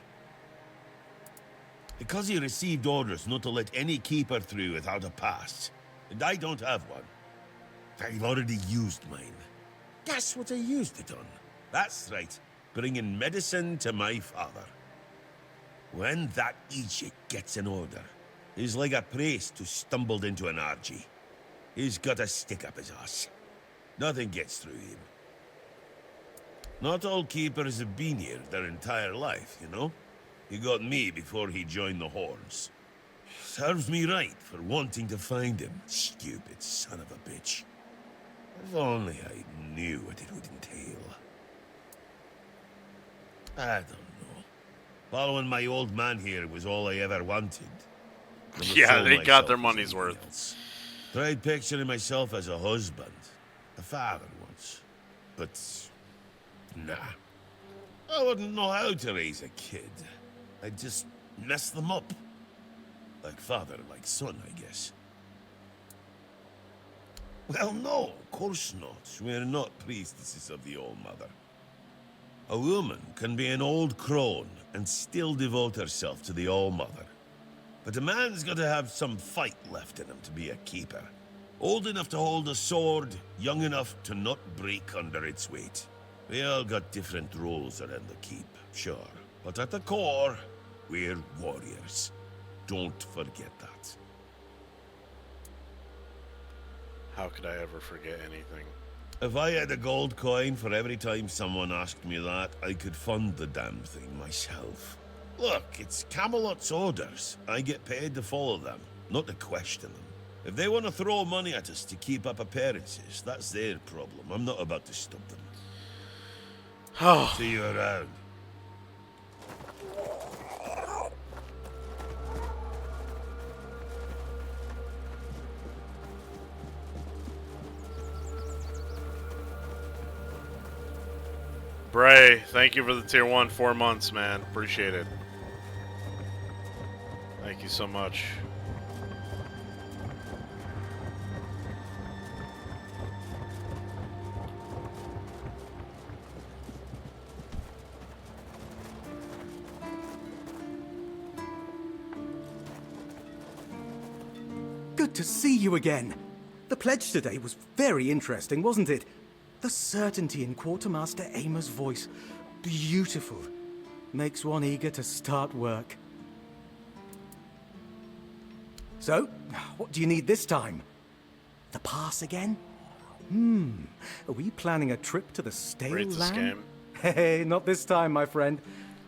Because he received orders not to let any keeper through without a pass. And I don't have one. I've already used mine. Guess what I used it on? That's right, bringing medicine to my father. When that Egypt gets an order, he's like a priest who stumbled into an orgy. He's got a stick up his ass. Nothing gets through him. Not all keepers have been here their entire life, you know? He got me before he joined the Horns. Serves me right for wanting to find him, stupid son of a bitch. If only I knew what it would entail. I don't know. Following my old man here was all I ever wanted. Never Yeah, sold they got myself their as money's anything worth. else. Tried picturing myself as a husband, a father once, but nah. I wouldn't know how to raise a kid. I'd just mess them up. Like father, like son, I guess. Well, no, of course not. We're not priestesses of the All-Mother. A woman can be an old crone and still devote herself to the All-Mother. But a man's got to have some fight left in him to be a keeper. Old enough to hold a sword, young enough to not break under its weight. We all got different roles around the keep, sure. But at the core, we're warriors. Don't forget that. How could I ever forget anything? If I had a gold coin for every time someone asked me that, I could fund the damn thing myself. Look, it's Camelot's orders. I get paid to follow them. not to question them. If they want to throw money at us to keep up appearances, that's their problem. I'm not about to stop them. Oh. See you around. Bray, thank you for the tier 1 4 months, man. Appreciate it. Thank you so much. Good to see you again. The pledge today was very interesting, wasn't it? The certainty in Quartermaster Aymer's voice. Beautiful. Makes one eager to start work. So, what do you need this time? The pass again? Are we planning a trip to the stale Rate this land? game. Hey, not this time, my friend.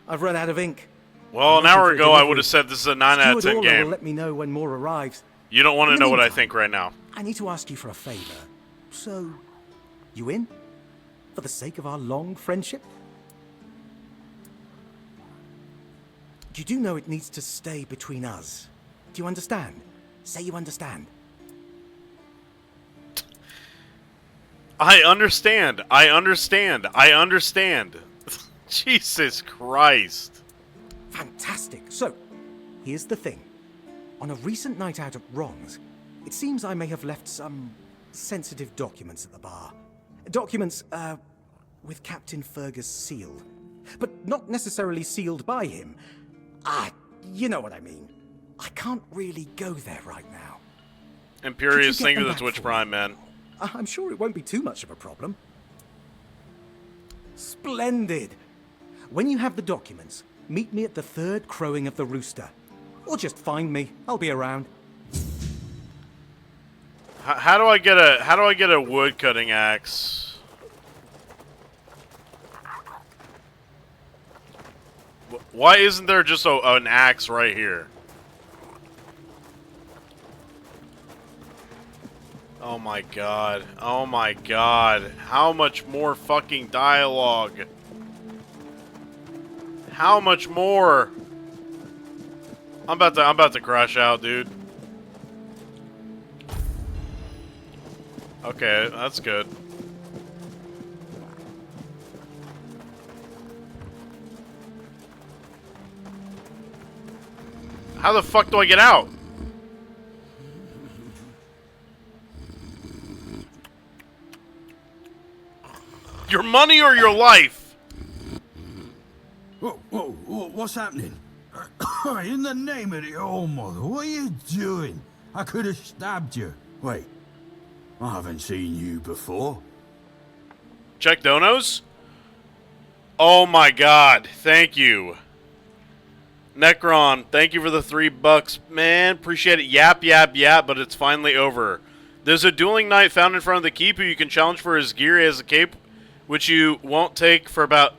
I've run out of ink. Well, an hour ago I would have said this is a 9 out of 10 Steward Orla game. will let me know when more arrives. You don't want to In the know what I meantime, think right now. I need to ask you for a favor. So, you in? For the sake of our long friendship? You do know it needs to stay between us. Do you understand? Say you understand. I understand. I understand. I understand. Jesus Christ. Fantastic. So, here's the thing. On a recent night out at Ron's, it seems I may have left some sensitive documents at the bar. Documents, with Captain Fergus' seal. But not necessarily sealed by him. You know what I mean. I can't really go there right now. Imperious, Could you get thank you them for the back Twitch for Prime, me? man. I'm sure it won't be too much of a problem. Splendid. When you have the documents, meet me at the third crowing of the rooster. Or just find me. I'll be around. How do I get a wood cutting axe? Why isn't there just an axe right here? Oh my god. Oh my god. How much more fucking dialogue? How much more? I'm about to crash out, dude. Okay, that's good. How the fuck do I get out? Your money or your life? Whoa, what's happening? In the name of the Old Mother, what are you doing? I could have stabbed you. Wait, I haven't seen you before. Check donos? Oh my god, thank you. Necron, thank you for the $3. Man, appreciate it. Yap, but it's finally over. There's a dueling knight found in front of the keep who you can challenge for his gear. He has a cape which you want to take for about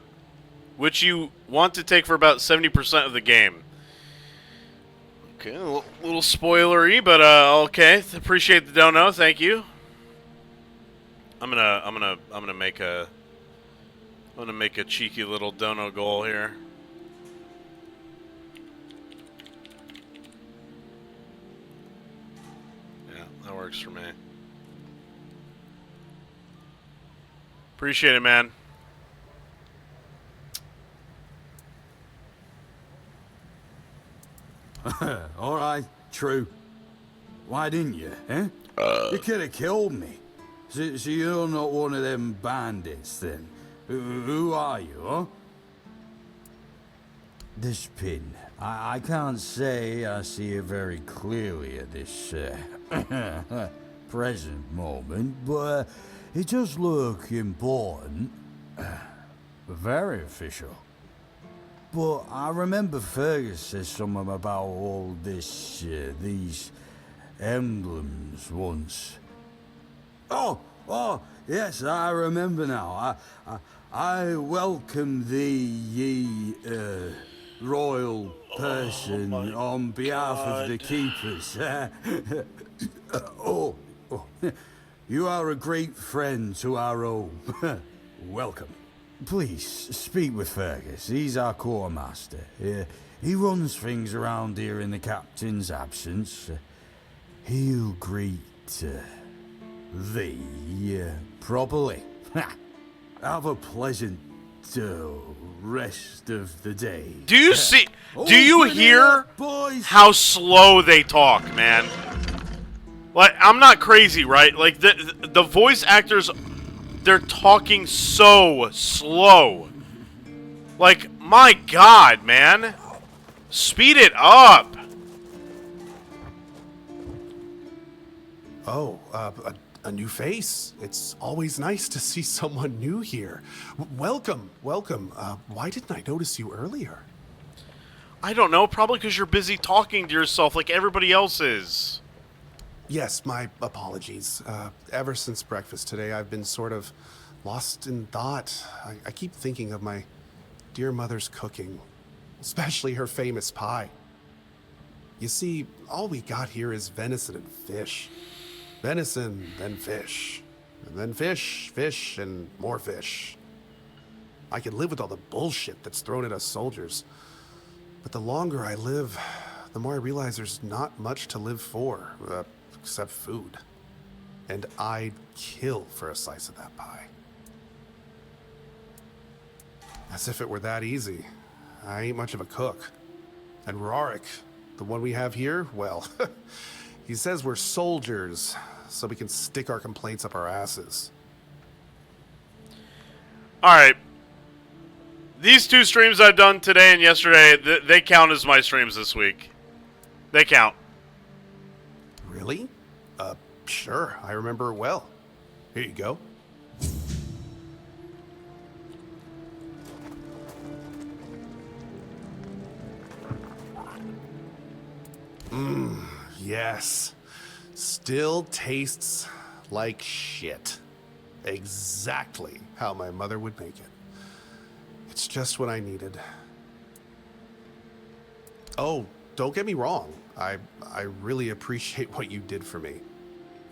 70% of the game. Okay, a little spoilery, but okay. Appreciate the dono, thank you. I'm gonna make a cheeky little dono goal here. Yeah, that works for me. Appreciate it, man. All right, true. Why didn't you, eh? You could have killed me. So you're not one of them bandits, then? Who are you, huh? This pin. I can't say I see it very clearly at this present moment, but it does look important. Very official. But I remember Fergus said something about all this, these emblems once. Oh, yes, I remember now. I welcome thee, ye, royal person on behalf of the keepers. You are a great friend to our home. Welcome. Please, speak with Fergus. He's our quartermaster. He runs things around here in the captain's absence. He'll greet thee properly. Have a pleasant rest of the day. Do you see? Do you hear how slow they talk, man? Like, I'm not crazy, right? Like, the voice actors, they're talking so slow. Like, my God, man. Speed it up. Oh, a new face. It's always nice to see someone new here. Welcome, welcome. Why didn't I notice you earlier? I don't know. Probably because you're busy talking to yourself like everybody else is. Yes, my apologies. Ever since breakfast today, I've been sort of lost in thought. I keep thinking of my dear mother's cooking, especially her famous pie. You see, all we got here is venison and fish. Venison, then fish. And then fish, fish, and more fish. I can live with all the bullshit that's thrown at us soldiers. But the longer I live, the more I realize there's not much to live for, except food. And I'd kill for a slice of that pie. As if it were that easy. I ain't much of a cook. And Rorik, the one we have here, well, he says we're soldiers, so we can stick our complaints up our asses. Alright. These 2 streams I've done today and yesterday, they count as my streams this week. They count. Really? Sure, I remember it well. Here you go. Yes. Still tastes like shit. Exactly how my mother would make it. It's just what I needed. Oh, don't get me wrong. I really appreciate what you did for me.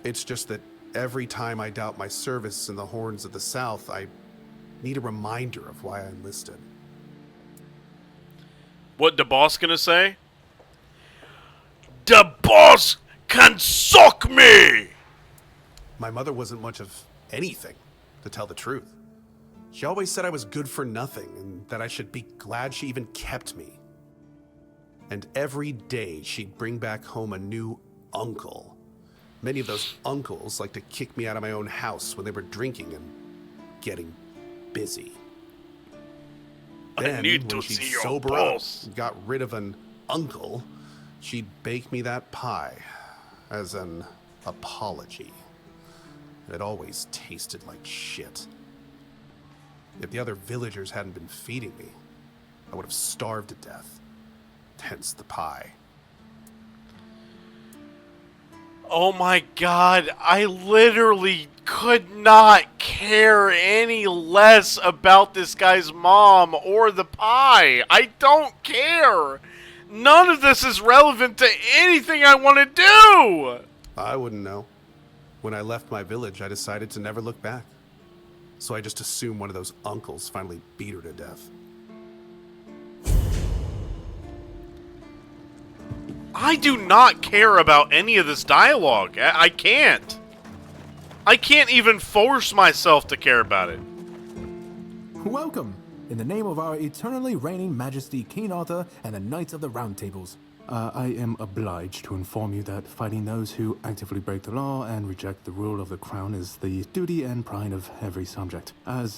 It's just that every time I doubt my service in the Horns of the South, I need a reminder of why I enlisted. What the boss gonna say? The boss can suck me! My mother wasn't much of anything, to tell the truth. She always said I was good for nothing and that I should be glad she even kept me. And every day she'd bring back home a new uncle. Many of those uncles like to kick me out of my own house when they were drinking and getting busy. Then, I need when to she'd see your sober boss. up and got rid of an uncle, she'd bake me that pie as an apology. It always tasted like shit. If the other villagers hadn't been feeding me, I would have starved to death. Hence the pie. Oh my God, I literally could not care any less about this guy's mom or the pie. I don't care. None of this is relevant to anything I want to do. I wouldn't know. When I left my village, I decided to never look back. So I just assumed one of those uncles finally beat her to death. I do not care about any of this dialogue. I can't. I can't even force myself to care about it. Welcome, in the name of our eternally reigning Majesty King Arthur and the Knights of the Round Tables. I am obliged to inform you that fighting those who actively break the law and reject the rule of the crown is the duty and pride of every subject. As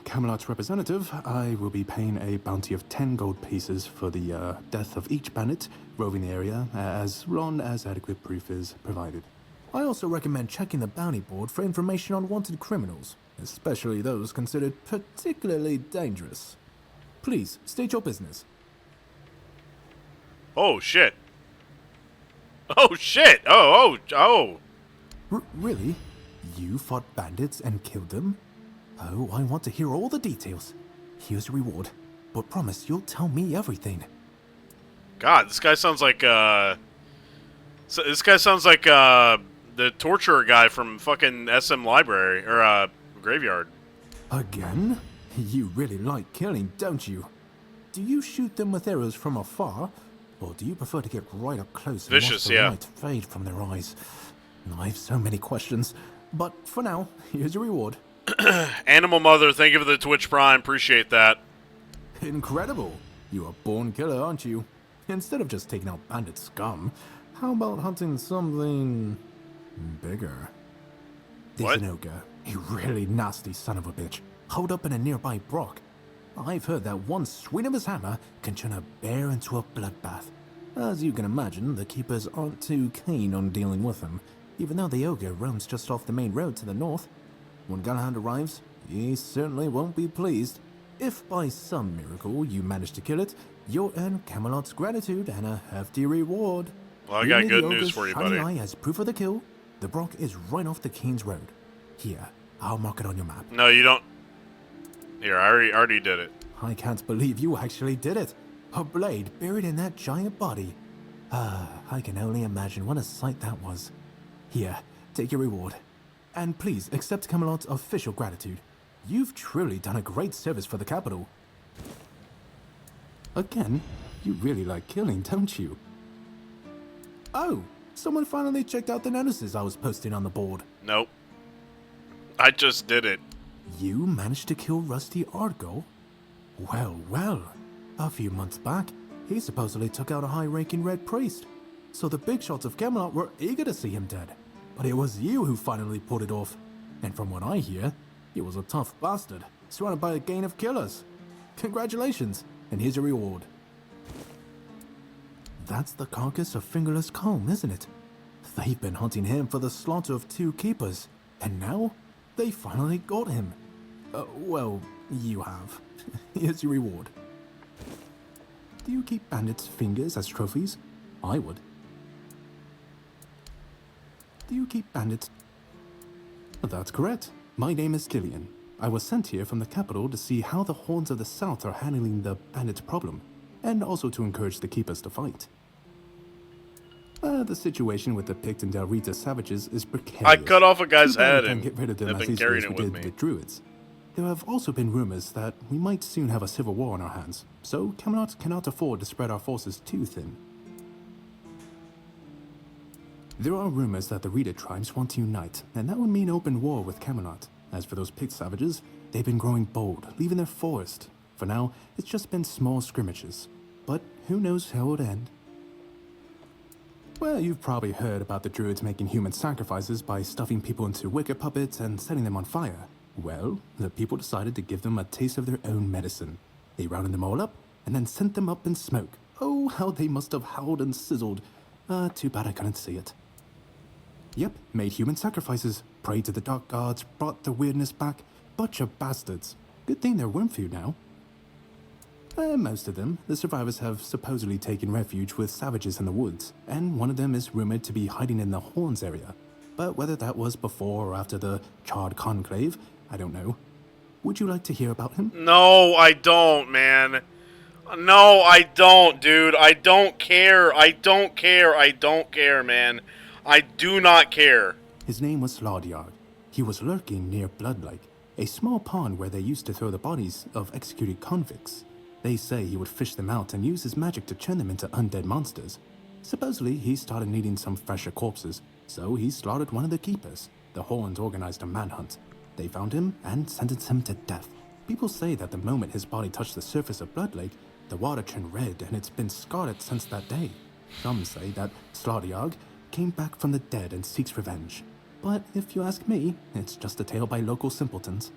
Camelot's representative, I will be paying a bounty of 10 gold pieces for the death of each bandit roving the area, as long as adequate proof is provided. I also recommend checking the bounty board for information on wanted criminals, especially those considered particularly dangerous. Please, state your business. Oh, shit. Oh, shit. Oh. Really? You fought bandits and killed them? Oh, I want to hear all the details. Here's your reward. but promise you'll tell me everything. God, this guy sounds like the torturer guy from fucking SM Library or Graveyard. Again? You really like killing, don't you? Do you shoot them with arrows from afar, or do you prefer to get right up close and Vicious, watch the yeah. light fade from their eyes? I have so many questions, but for now, here's your reward. Animal Mother, thank you for the Twitch Prime. Appreciate that. Incredible. You're a born killer, aren't you? Instead of just taking out bandit scum, how about hunting something bigger? There's an ogre, a really nasty son of a bitch, holed up in a nearby brook. I've heard that one swing of his hammer can turn a bear into a bloodbath. As you can imagine, the keepers aren't too keen on dealing with him, even though the ogre roams just off the main road to the north. When Galahad arrives, he certainly won't be pleased. If by some miracle you manage to kill it, you'll earn Camelot's gratitude and a hefty reward. Well, I got good news for you, buddy. Eye as proof of the kill, the brook is right off the King's Road. Here, I'll mark it on your map. No, you don't. Here, I already did it. I can't believe you actually did it. A blade buried in that giant body. I can only imagine what a sight that was. Here, take your reward. And please accept Camelot's official gratitude. You've truly done a great service for the capital. Again, you really like killing, don't you? Oh, someone finally checked out the notices I was posting on the board. Nope. I just did it. You managed to kill Rusty Argo? Well, well. A few months back, he supposedly took out a high-ranking red priest. So the big shots of Camelot were eager to see him dead. But it was you who finally pulled it off. And from what I hear, he was a tough bastard, surrounded by a gang of killers. Congratulations, and here's your reward. That's the carcass of Fingerless Calm, isn't it? They've been hunting him for the slaughter of 2 keepers, and now they finally got him. Well, you have. Here's your reward. Do you keep bandits' fingers as trophies? I would. Do you keep bandits? That's correct. My name is Killian. I was sent here from the capital to see how the Horns of the South are handling the bandit problem, and also to encourage the keepers to fight. The situation with the Pict and Del Rita savages is precarious. I cut off a guy's head and and get rid of them they've as been easily carrying as we it with did me. the Druids. There have also been rumors that we might soon have a civil war on our hands, so Camelot cannot afford to spread our forces too thin. There are rumors that the Rita tribes want to unite, and that would mean open war with Camelot. As for those Pict savages, they've been growing bold, leaving their forest. For now, it's just been small skirmishes. But who knows how it would end. Well, you've probably heard about the Druids making human sacrifices by stuffing people into wicker puppets and setting them on fire. Well, the people decided to give them a taste of their own medicine. They rounded them all up, and then sent them up in smoke. Oh, how they must have howled and sizzled. Too bad I couldn't see it. Yep, made human sacrifices, prayed to the dark gods, brought the weirdness back. Bunch of bastards. Good thing they're worm food now. Most of them, the survivors have supposedly taken refuge with savages in the woods, and one of them is rumored to be hiding in the Horns area. But whether that was before or after the Charred Conclave, I don't know. Would you like to hear about him? No, I don't, man. No, I don't, dude. I don't care. I don't care. I don't care, man. I do not care. His name was Slaudyard. He was lurking near Blood Lake, a small pond where they used to throw the bodies of executed convicts. They say he would fish them out and use his magic to turn them into undead monsters. Supposedly, he started needing some fresher corpses, so he slaughtered one of the keepers. The Horns organized a manhunt. They found him and sentenced him to death. People say that the moment his body touched the surface of Blood Lake, the water turned red and it's been scarred since that day. Some say that Slaudyard came back from the dead and seeks revenge. But if you ask me, it's just a tale by local simpletons.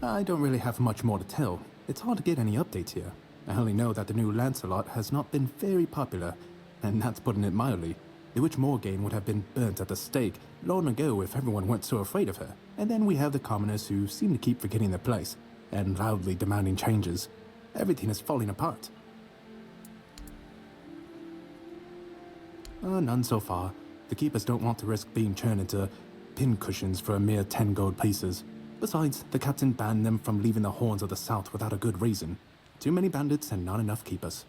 I don't really have much more to tell. It's hard to get any updates here. I only know that the new Lancelot has not been very popular, and that's putting it mildly. The Witch Morgane would have been burnt at the stake long ago if everyone weren't so afraid of her. And then we have the commoners who seem to keep forgetting their place, and loudly demanding changes. Everything is falling apart. None so far. The keepers don't want to risk being turned into pincushions for a mere 10 gold pieces. Besides, the captain banned them from leaving the horns of the south without a good reason. Too many bandits and not enough keepers.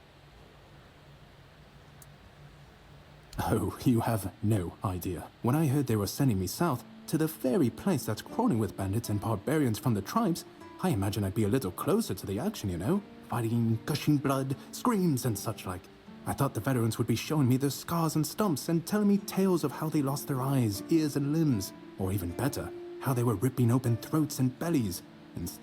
Oh, you have no idea. When I heard they were sending me south, to the very place that's crawling with bandits and barbarians from the tribes, I imagined I'd be a little closer to the action, you know? Fighting, gushing blood, screams and such like. I thought the veterans would be showing me their scars and stumps and telling me tales of how they lost their eyes, ears and limbs. Or even better, how they were ripping open throats and bellies.